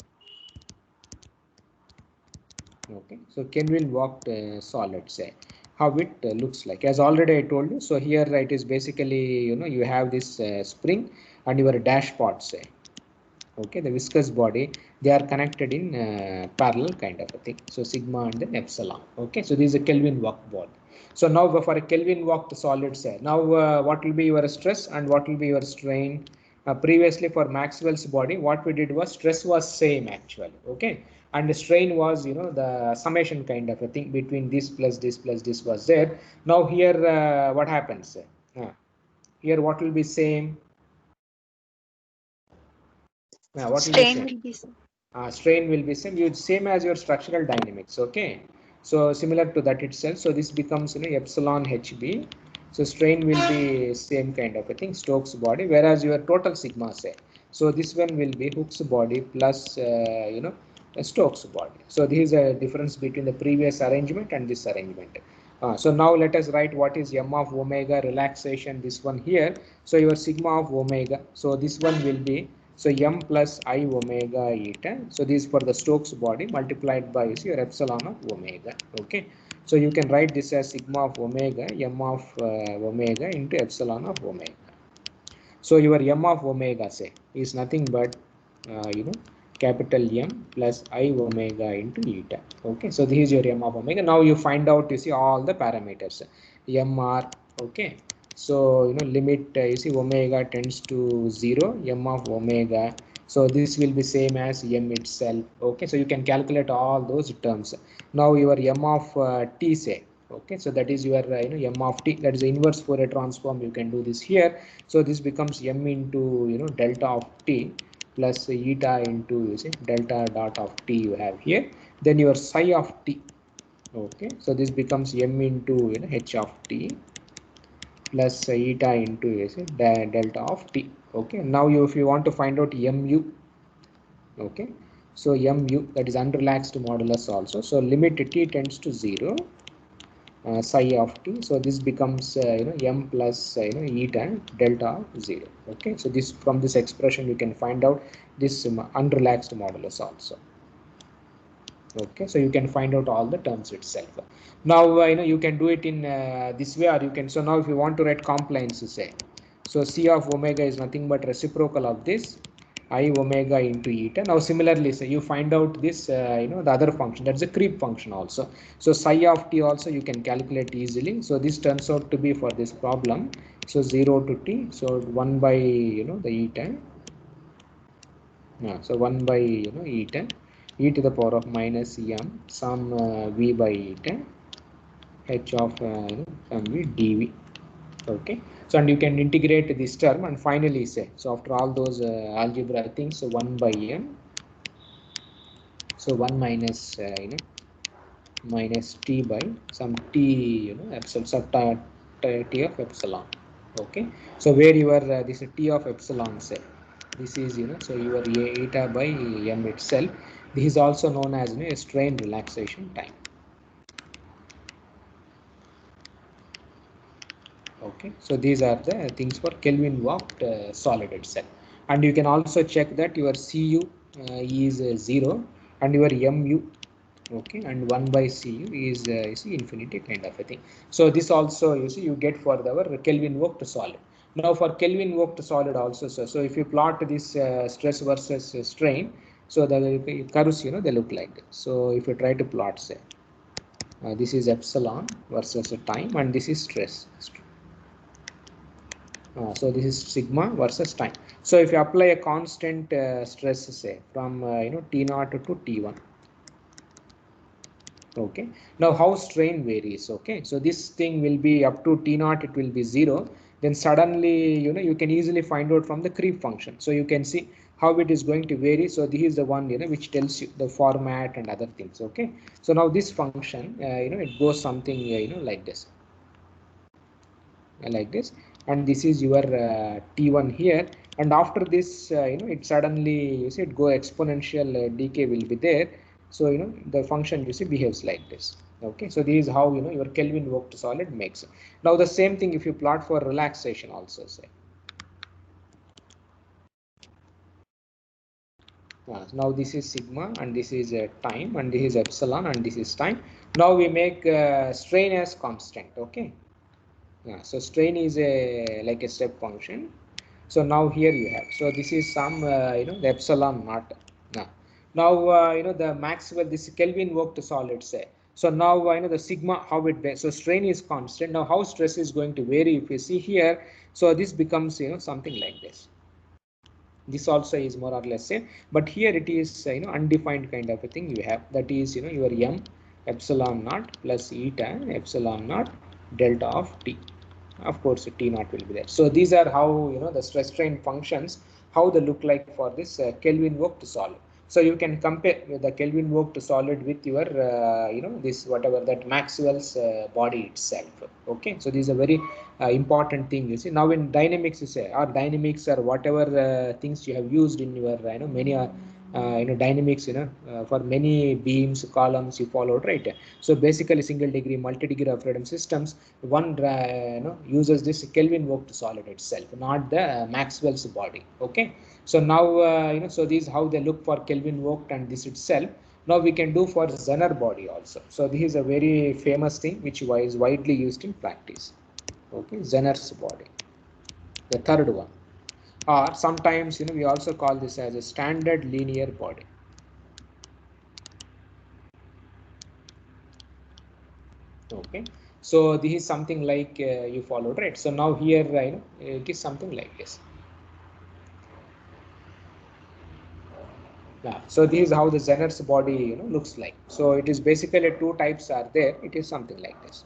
Okay, so Kelvin walked solid, say, how it looks like, as already I told you. So here it is basically you have this spring and your dashpot, say. Okay, the viscous body, they are connected in parallel kind of a thing. So sigma and then epsilon. Okay, so this is a Kelvin walked body. So now for a Kelvin walked solid, say, now what will be your stress and what will be your strain? Previously for Maxwell's body, what we did was stress was same actually. Okay, and the strain was the summation kind of a thing between this plus this was there. Now here what happens? Here what will be same? What will be Strain same? will be same. Strain will be same as your structural dynamics. Okay, so similar to that itself. So this becomes epsilon hb. So strain will be same kind of a thing, Stokes body, whereas your total sigma, say, so this one will be Hooke's body plus Stokes body. So this is a difference between the previous arrangement and this arrangement. So now let us write what is m of omega relaxation, this one here. So your sigma of omega, so this one will be, so m plus I omega eta. So this is for the Stokes body multiplied by your epsilon of omega. Okay, so you can write this as sigma of omega m of omega into epsilon of omega. So your m of omega, say, is nothing but capital M plus I omega into eta. Okay, so this is your m of omega. Now you find out, you see, all the parameters mr. Okay, so limit you see omega tends to 0, m of omega. So this will be same as m itself. Okay, so you can calculate all those terms. Now your m of t, say. Okay, so that is your m of t, that is the inverse Fourier transform. You can do this here. So this becomes m into delta of t plus eta into delta dot of t you have here. Then your psi of t. Okay, so this becomes m into h of t plus eta into delta of t. Okay, now if you want to find out mu. Okay, so mu, that is unrelaxed modulus also. So limit t tends to 0. Psi of t, so this becomes m plus eta delta of 0. Okay, so this, from this expression you can find out this unrelaxed modulus also. Okay, so you can find out all the terms itself. Now you can do it in this way, or you can, so now if you want to write compliance, say, so C of omega is nothing but reciprocal of this I omega into eta. Now similarly, say, you find out this the other function, that's a creep function also. So psi of t also you can calculate easily. So this turns out to be, for this problem, so 0 to t, so 1 by the eta So 1 by eta e to the power of minus m some v by eta h of some v dv. Okay, so and you can integrate this term and finally say, so after all those algebra things, so 1 by m, so 1 minus minus t by some t epsilon sub t of epsilon. Okay, so where your this t of epsilon say, this is so your eta by m itself. This is also known as a strain relaxation time. Okay, so these are the things for Kelvin walked solid itself, and you can also check that your Cu is 0 and your Mu, okay, and 1 by Cu is you see infinity kind of a thing. So this also you see you get for our Kelvin walked solid. Now for Kelvin walked solid also, so if you plot this stress versus strain, so the curves they look like this. So if you try to plot, say this is epsilon versus time and this is stress. So this is sigma versus time. So if you apply a constant stress, say from T0 to T1. Okay, now how strain varies. Okay, so this thing will be up to T0, it will be 0. Then suddenly you can easily find out from the creep function. So you can see how it is going to vary. So this is the one which tells you the format and other things. Okay, so now this function it goes something like this. Like this, and this is your T1 here, and after this it suddenly you see it go exponential decay will be there. So the function you see behaves like this. Okay, so this is how your Kelvin walked solid makes. Now the same thing if you plot for relaxation also, say now this is sigma and this is time and this is epsilon and this is time. Now we make strain as constant. Okay, so strain is a like a step function. So now here you have, so this is some the epsilon naught. Now the Maxwell, this Kelvin walked solid, say. So now the sigma, how it, so strain is constant. Now how stress is going to vary, if you see here, so this becomes something like this. This also is more or less same, but here it is undefined kind of a thing you have, that is your m epsilon naught plus eta epsilon naught delta of t. Of course T naught will be there. So these are how the stress strain functions, how they look like for this Kelvin walked solid. So you can compare the Kelvin walked solid with your this whatever that Maxwell's body itself. Okay, so this is a very important thing you see. Now in dynamics you say, or dynamics or whatever things you have used in your many dynamics for many beams columns you followed, right? So basically single degree multi degree of freedom systems, one uses this Kelvin walked solid itself, not the Maxwell's body. Okay, so now so these how they look for Kelvin walked and this itself. Now we can do for Zener body also. So this is a very famous thing which was widely used in practice. Okay, Zener's body, the third one, or sometimes we also call this as a standard linear body. Okay, so this is something like you followed, right? So now here it is something like this. Yeah, so this is how the Zener's body looks like. So it is basically two types are there. It is something like this.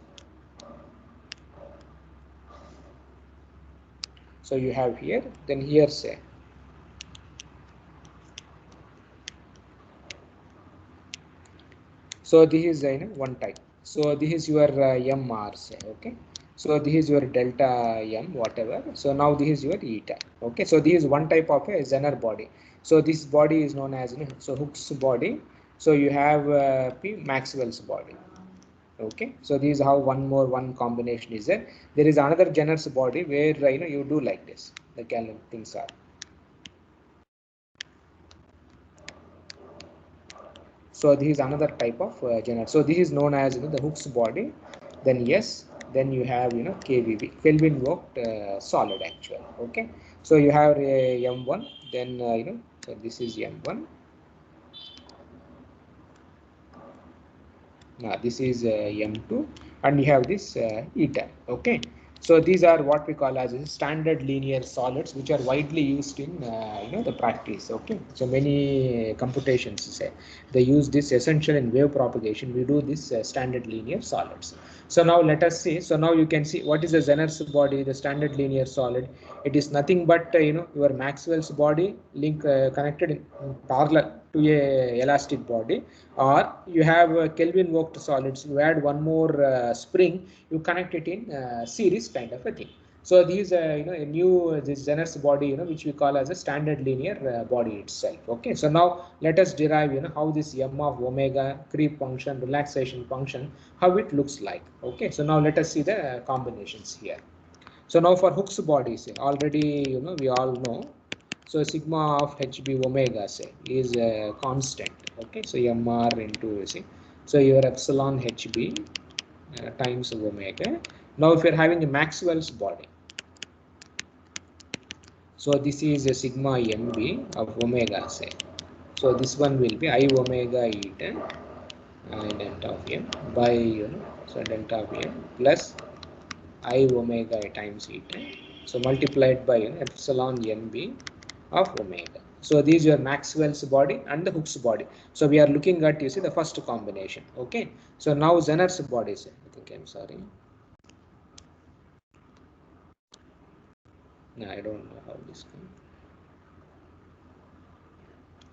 So you have here, then here say. So this is one type. So this is your MR say. Okay, so this is your delta M whatever. So now this is your eta. Okay, so this is one type of a Zener body. So this body is known as so Hooke's body. So you have P Maxwell's body. Okay, so this is how one combination is there. There is another Zener's body where you do like this. The things are. So this is another type of Zener. So this is known as the Hooke's body. Then yes, then you have KVB, Kelvin walked solid actual. Okay, so you have M1. Then so this is M1. This is M2, and you have this eta. Okay, So these are what we call as standard linear solids, which are widely used in the practice. Okay, so many computations say they use this essential in wave propagation. We do this standard linear solids. So now let us see. So now you can see what is the Zener's body, the standard linear solid. It is nothing but your Maxwell's body link connected in parallel to a elastic body, or you have Kelvin-worked solids. You add one more spring, you connect it in series kind of a thing. So these a new this Zener's body which we call as a standard linear body itself. Okay, so now let us derive how this m of omega, creep function, relaxation function, how it looks like. Okay, so now let us see the combinations here. So now for Hooke's body, say already we all know. So sigma of hb omega say is a constant. Okay, so mr into see. So your epsilon hb times omega. Now if you're having a Maxwell's body, so this is a sigma mb of omega say. So this one will be I omega eta delta of m by so delta of m plus I omega times eta. So multiplied by epsilon mb of omega. So these are Maxwell's body and the Hooke's body. So we are looking at the first combination. Okay. So now Zener's body. Say, I think I'm sorry. No, I don't know how this comes.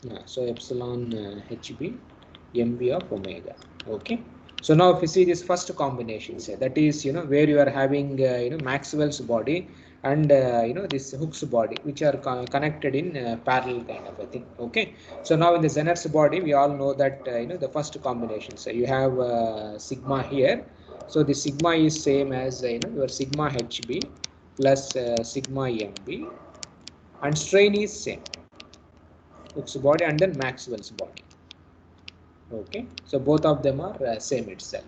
No, so epsilon hb mb of omega. Okay. So now if you see this first combination, say that is where you are having Maxwell's body and this Hooke's body, which are connected in parallel kind of a thing. Okay. So now in the Zener's body, we all know that the first combination. So you have sigma here. So the sigma is same as your sigma hb plus sigma mb, and strain is same. Hooke's body and then Maxwell's body. Okay, so both of them are same itself.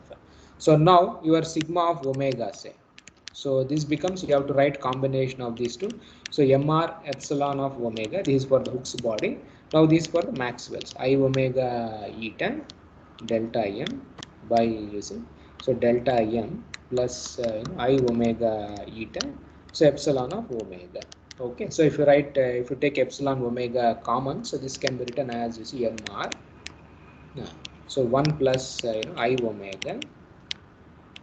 So now your sigma of omega say. So this becomes, you have to write combination of these two. So mr epsilon of omega, this is for the Hooke's body. Now this for the Maxwell's, I omega eta delta m by using so delta m plus I omega eta, so epsilon of omega. Okay, so if you write if you take epsilon omega common, so this can be written as mr. So 1 plus I omega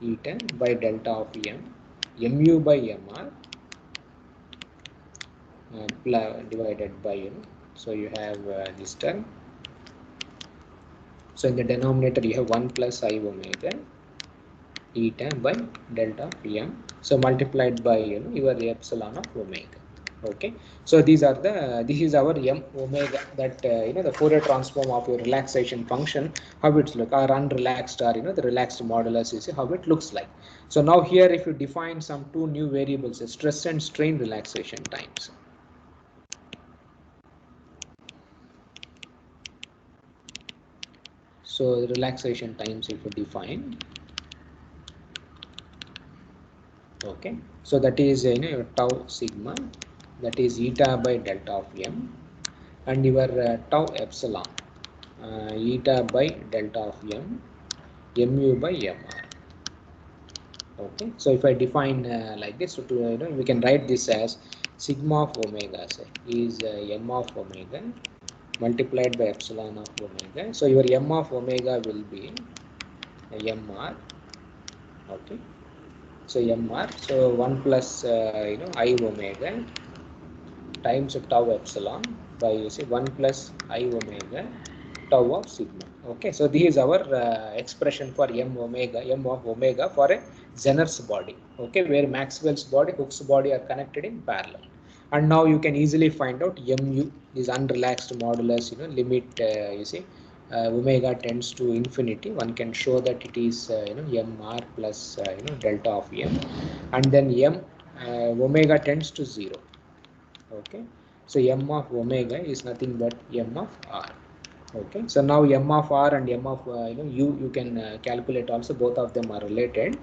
eta by delta of m, mu by mr divided by so you have this term. So in the denominator you have 1 plus I omega eta by delta of m, so multiplied by your epsilon of omega. Okay, so these are this is our m omega, that the Fourier transform of your relaxation function, how it look, or unrelaxed, or the relaxed modulus, you see how it looks like. So now here if you define some two new variables, stress and strain relaxation times. So the relaxation times if you define, okay, so that is your tau sigma, that is eta by delta of m, and your tau epsilon eta by delta of m, mu by mr. Okay, so if I define like this, so to, we can write this as sigma of omega say is m of omega multiplied by epsilon of omega. So your m of omega will be mr. Okay, so mr, so 1 plus I omega times tau epsilon by 1 plus I omega tau of sigma. Okay, so this is our expression for m of omega for a Zener's body. Okay, where Maxwell's body, Hooke's body are connected in parallel. And now you can easily find out mu, this unrelaxed modulus, limit omega tends to infinity. One can show that it is mr plus delta of m, and then omega tends to 0. Okay, so m of omega is nothing but m of r. Okay, so now m of r and m of you can calculate also, both of them are related.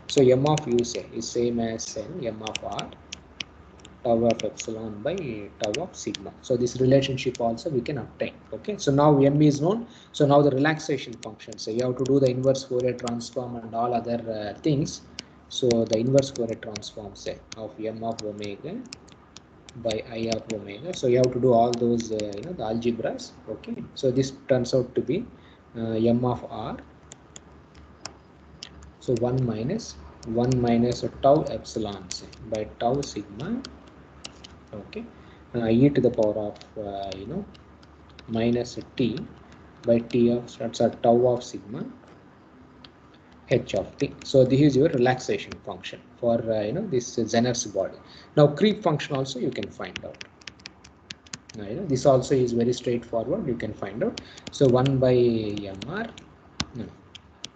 So m of u say is same as m of r tau of epsilon by tau of sigma. So this relationship also we can obtain. Okay, so now m is known. So now the relaxation function. So you have to do the inverse Fourier transform and all other things. So the inverse Fourier transform say of m of omega by I of omega. So you have to do all those the algebras. Okay, so this turns out to be m of r. So 1 minus a tau epsilon say by tau sigma. Okay, e to the power of minus t by t of tau of sigma h of t. So this is your relaxation function for this Zener's body. Now creep function also you can find out. This also is very straightforward. You can find out. So 1 by mr. No.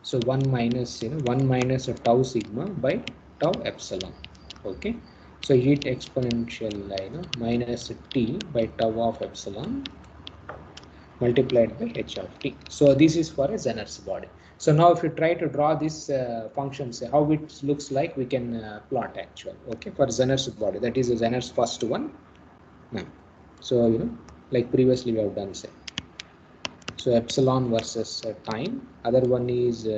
So 1 minus 1 minus a tau sigma by tau epsilon. Okay. So heat exponential minus t by tau of epsilon multiplied by h of t. So this is for a Zener's body. So now if you try to draw this functions, how it looks like, we can plot actually. Okay, for Zener's body, that is Zener's first one. Now, so like previously we have done say. So epsilon versus time. Other one is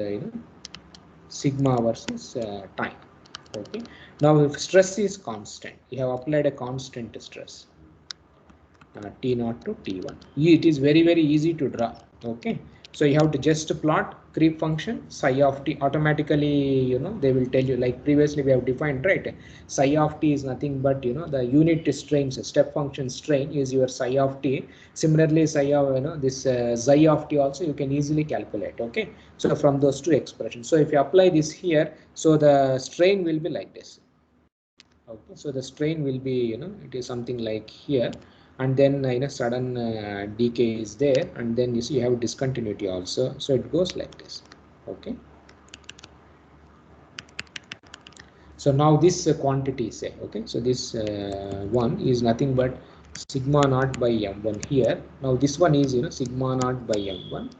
sigma versus time. Okay. Now if stress is constant, you have applied a constant stress. T0 to T1. It is very easy to draw. Okay, so you have to just plot creep function psi of t. Automatically they will tell you, like previously we have defined, right? Psi of t is nothing but the unit strain, step function strain is your psi of t. Similarly psi of this xi of t also you can easily calculate. Okay, so from those two expressions, so if you apply this here, so the strain will be like this. Okay, so the strain will be it is something like here, and then sudden decay is there, and then you see you have discontinuity also, so it goes like this. Okay, so now this quantity say, okay, so this one is nothing but sigma naught by m1 here. Now this one is sigma naught by m1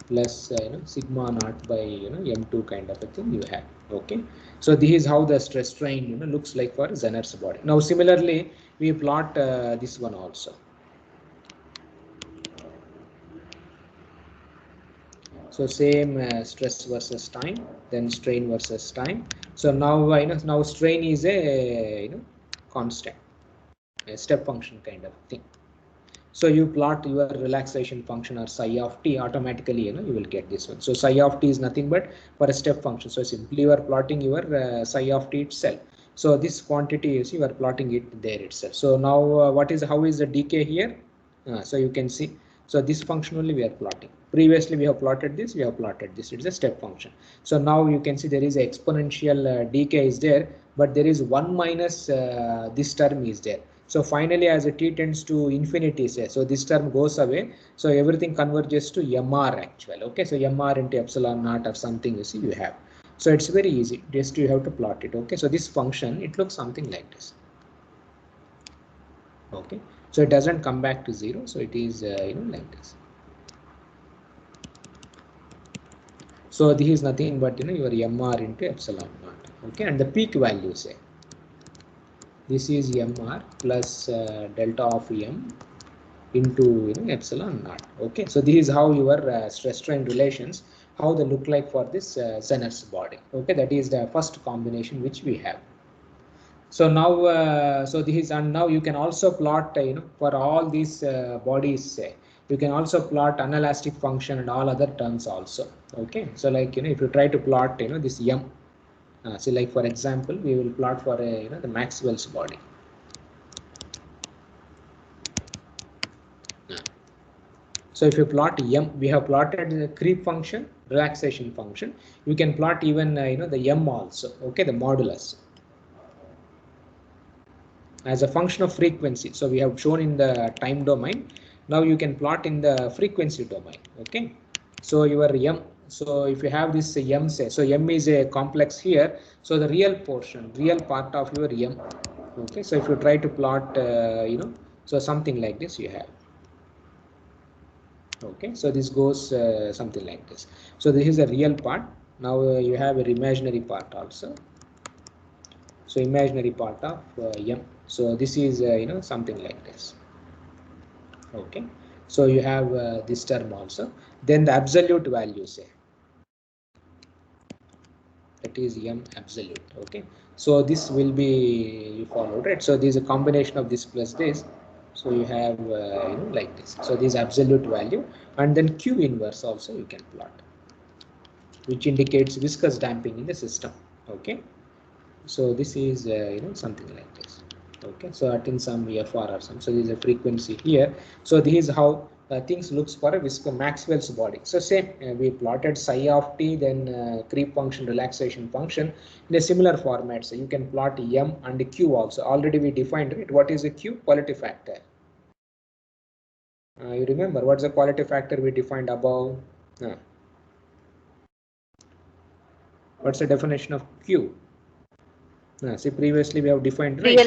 plus sigma naught by m2 kind of a thing you have. Okay, so this is how the stress strain looks like for Zener's body. Now similarly we plot this one also. So same stress versus time, then strain versus time. So now now strain is a constant, a step function kind of thing. So you plot your relaxation function or psi of t, automatically you will get this one. So psi of t is nothing but for a step function. So simply you are plotting your psi of t itself. So this quantity you see you are plotting it there itself. So now how is the decay here? So you can see. So this function only we are plotting. Previously we have plotted this, we have plotted this. It's a step function. So now you can see there is exponential decay is there, but there is 1 minus this term is there. So finally as a t tends to infinity say, so this term goes away, so everything converges to mr actually. Okay, so mr into epsilon naught or something you see you have. So it's very easy, just you have to plot it. Okay, so this function it looks something like this. Okay, so it doesn't come back to 0, so it is like this. So this is nothing but your mr into epsilon naught. Okay, and the peak value say this is mr plus delta of m into epsilon naught. Okay, so this is how your stress strain relations, how they look like for this Zener's body. Okay, that is the first combination which we have. So now so this is, and now you can also plot for all these bodies you can also plot anelastic function and all other terms also. Okay, so like if you try to plot this m, so like for example we will plot for a the Maxwell's body. So if you plot m, we have plotted the creep function, relaxation function. You can plot even the m also. Okay, the modulus as a function of frequency. So we have shown in the time domain. Now you can plot in the frequency domain. Okay, so your m. So if you have this m say, so m is a complex here. So the real portion, real part of your m. Okay, so if you try to plot so something like this you have. Okay, so this goes something like this. So this is a real part. Now you have an imaginary part also. So imaginary part of m. So this is something like this. Okay, so you have this term also. Then the absolute value say, the that is M absolute. Okay, so this will be you followed, right? So this is a combination of this plus this. So you have like this. So this absolute value, and then Q inverse also you can plot, which indicates viscous damping in the system. Okay, so this is something like this. Okay, so at in some FR or some, so there is a frequency here. So this is how things looks for a Maxwell's body. So same, we plotted psi of t, then creep function, relaxation function in a similar format. So you can plot M and Q also. Already we defined it. What is a Q? Quality factor. You remember what's the quality factor we defined above? What's the definition of Q? See, previously we have defined, right?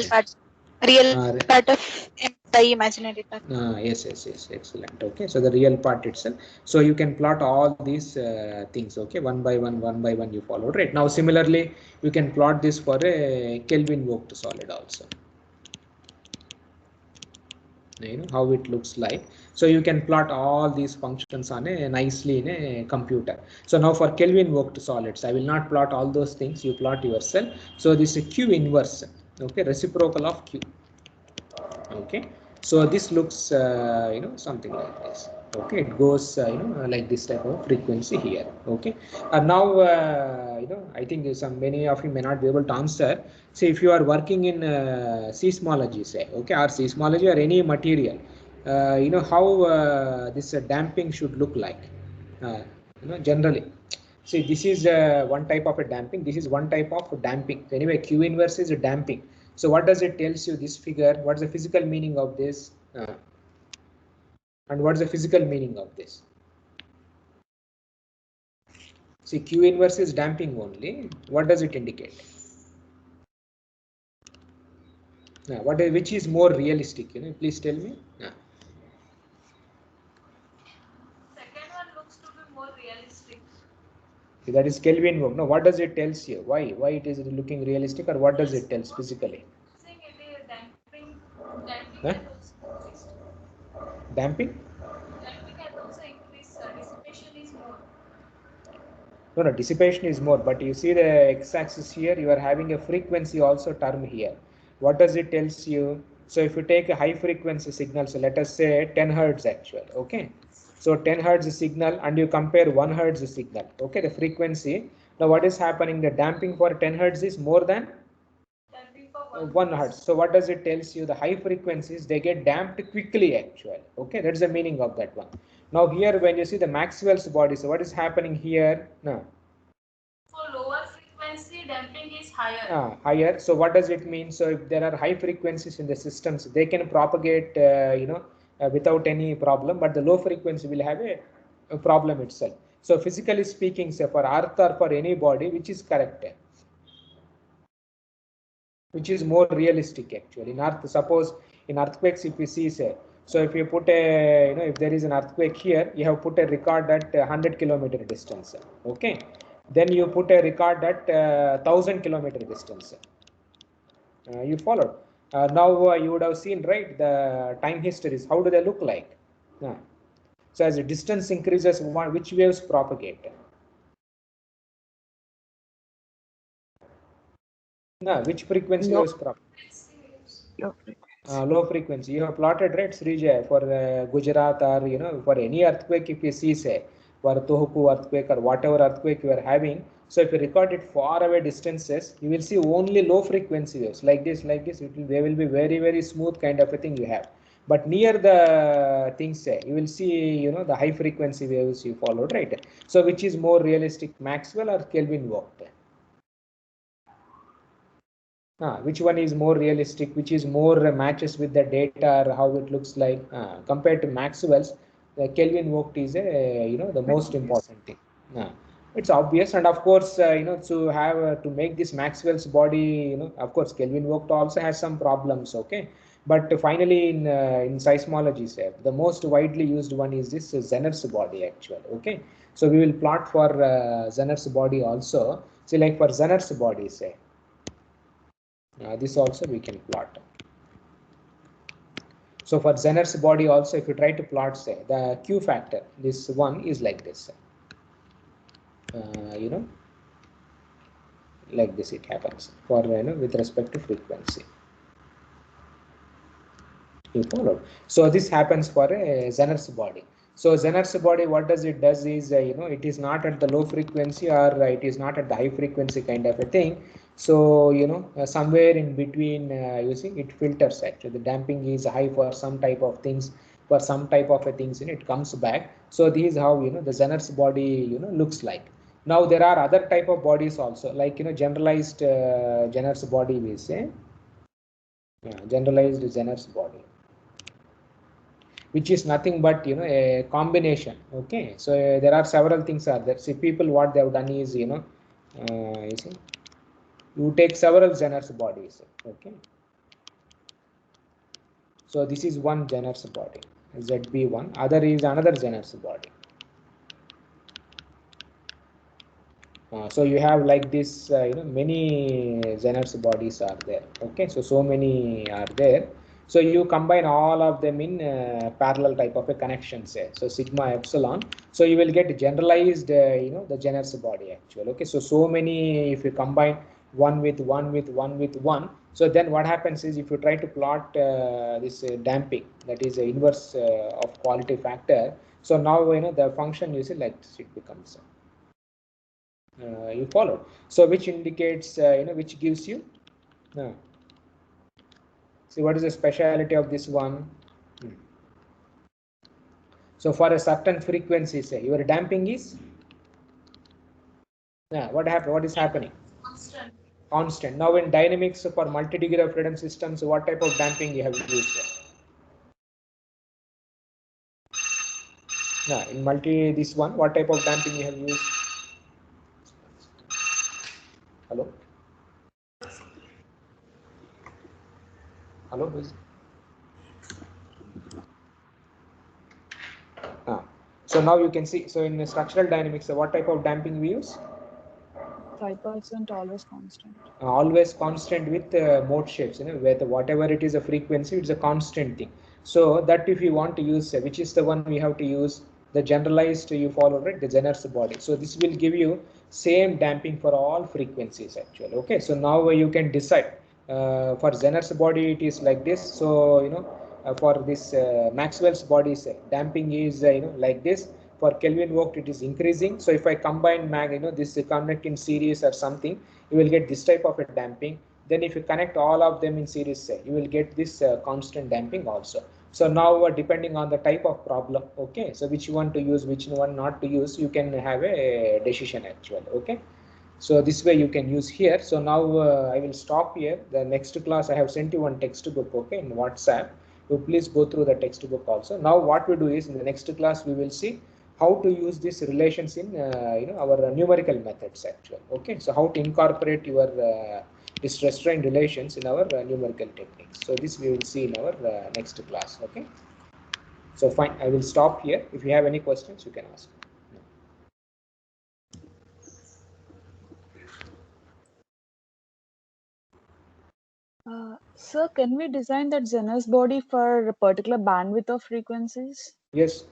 Real part of the imaginary part. Yes, excellent. Okay, so the real part itself. So you can plot all these things. Okay, one by one you followed, right? Now similarly you can plot this for a Kelvin-Vogt solid also. How it looks like. So you can plot all these functions on a nicely in a computer. So now for Kelvin-Vogt solids, I will not plot all those things, you plot yourself. So this is Q inverse, okay, reciprocal of Q. Okay, so this looks something like this. Okay, it goes like this type of frequency here. Okay, and now I think many of you may not be able to answer. Say if you are working in seismology, say, okay, or seismology or any material, how this damping should look like. Generally, see, this is one type of a damping. This is one type of damping. So anyway, Q inverse is a damping. So what does it tells you, this figure? What's the physical meaning of this? And what's the physical meaning of this? See, Q inverse is damping only. What does it indicate? Which is more realistic? Please tell me. Second one looks to be more realistic. That is Kelvin-Vogt. No, what does it tells you? Why it is looking realistic, or what does it tells physically? Saying it is damping Huh? has also increased. Damping? Damping has also increased. Dissipation is more. No, dissipation is more, but you see the x-axis here, you are having a frequency also term here. What does it tells you? So if you take a high frequency signal, so let us say 10 hertz actual, okay? So 10 hertz signal and you compare 1 hertz signal, okay, the frequency. Now what is happening? The damping for 10 hertz is more than Damping for 1 hertz. So what does it tells you? The high frequencies, they get damped quickly actually. Okay, that's the meaning of that one. Now here when you see the Maxwell's body, so what is happening here? No. For lower frequency, damping is higher. Higher. So what does it mean? So if there are high frequencies in the systems, they can propagate without any problem, but the low frequency will have a problem itself. So physically speaking, say for Earth or for any body, which is correct? Which is more realistic actually? In Earth, suppose in earthquakes, if we see, say, so if you put a, if there is an earthquake here, you have put a record at 100 kilometer distance, okay? Then you put a record at 1000 kilometer distance. You followed. Now you would have seen, right, the time histories. How do they look like? So as the distance increases, which waves propagate? Which frequency waves propagate? Low frequency. You have plotted, right, Srijay, for Gujarat or for any earthquake, if you see, say, for Tohoku earthquake or whatever earthquake you are having. So if you record it far away distances, you will see only low frequency waves like this. They will be very, very smooth kind of a thing you have. But near the things, say, you will see, the high frequency waves you followed, right? So which is more realistic, Maxwell or Kelvin-Vogt? Which one is more realistic, which is more matches with the data or how it looks like compared to Maxwell's? The Kelvin-Vogt is the most important thing. It's obvious, and of course to have to make this Maxwell's body, of course Kelvin-Vogt also has some problems, okay, but finally in seismology, say, the most widely used one is this Zener's body actually, okay. So we will plot for Zener's body also. So like for Zener's body, say, this also we can plot. So for Zener's body also, if you try to plot, say, the Q factor, this one is like this. like this it happens for with respect to frequency. You followed. So this happens for a Zener's body. So Zener's body, what does it does is it is not at the low frequency, or it is not at the high frequency kind of a thing. So somewhere in between, you see it filters. Actually the damping is high for some type of things, for some type of a things, and it comes back. So this is how the Zener's body looks like. Now there are other type of bodies also, like generalized Zener's body, we say. Generalized Zener's body, which is nothing but a combination. Okay, so there are several things are there. See, people, what they have done is you see, you take several Zener's bodies. Okay, so this is one Zener's body, ZB1. Other is another Zener's body. So you have like this, many Zener's bodies are there. Okay, so many are there. So you combine all of them in parallel type of a connection, say. So sigma epsilon. So you will get generalized, the Zener's body actually. Okay, so many, if you combine one with one with one with one. So then what happens is, if you try to plot this damping, that is the inverse of quality factor. So now the function, you see, like this, it becomes. You follow. So which indicates which gives you see what is the speciality of this one. So for a certain frequency, say your damping is what is happening? Constant. Now in dynamics for multi-degree of freedom systems, what type of damping you have used? In this one, what type of damping you have used? Hello? Hello? So now you can see, so in structural dynamics, what type of damping we use? 5% always constant. Always constant with mode shapes, with whatever it is a frequency, it's a constant thing. So that if you want to use, which is the one we have to use, the generalized, you follow, right, the Zener's body. So this will give you same damping for all frequencies actually. Okay, so now you can decide for Zener's body it is like this. So for this Maxwell's body, damping is like this. For Kelvin Vogt it is increasing. So if I combine this connect in series or something, you will get this type of a damping. Then if you connect all of them in series, say, you will get this constant damping also. So now depending on the type of problem, okay, so which one to use, which one not to use, you can have a decision actually. Okay, so this way you can use here. So now I will stop here. The next class I have sent you one textbook, okay, in WhatsApp. You please go through the textbook also. Now what we do is, in the next class we will see how to use these relations in our numerical methods actually. Okay, so how to incorporate your this restraint relations in our numerical techniques. So this we will see in our next class. Okay, so fine, I will stop here. If you have any questions, you can ask. Sir, can we design that Zener's body for a particular bandwidth of frequencies? Yes,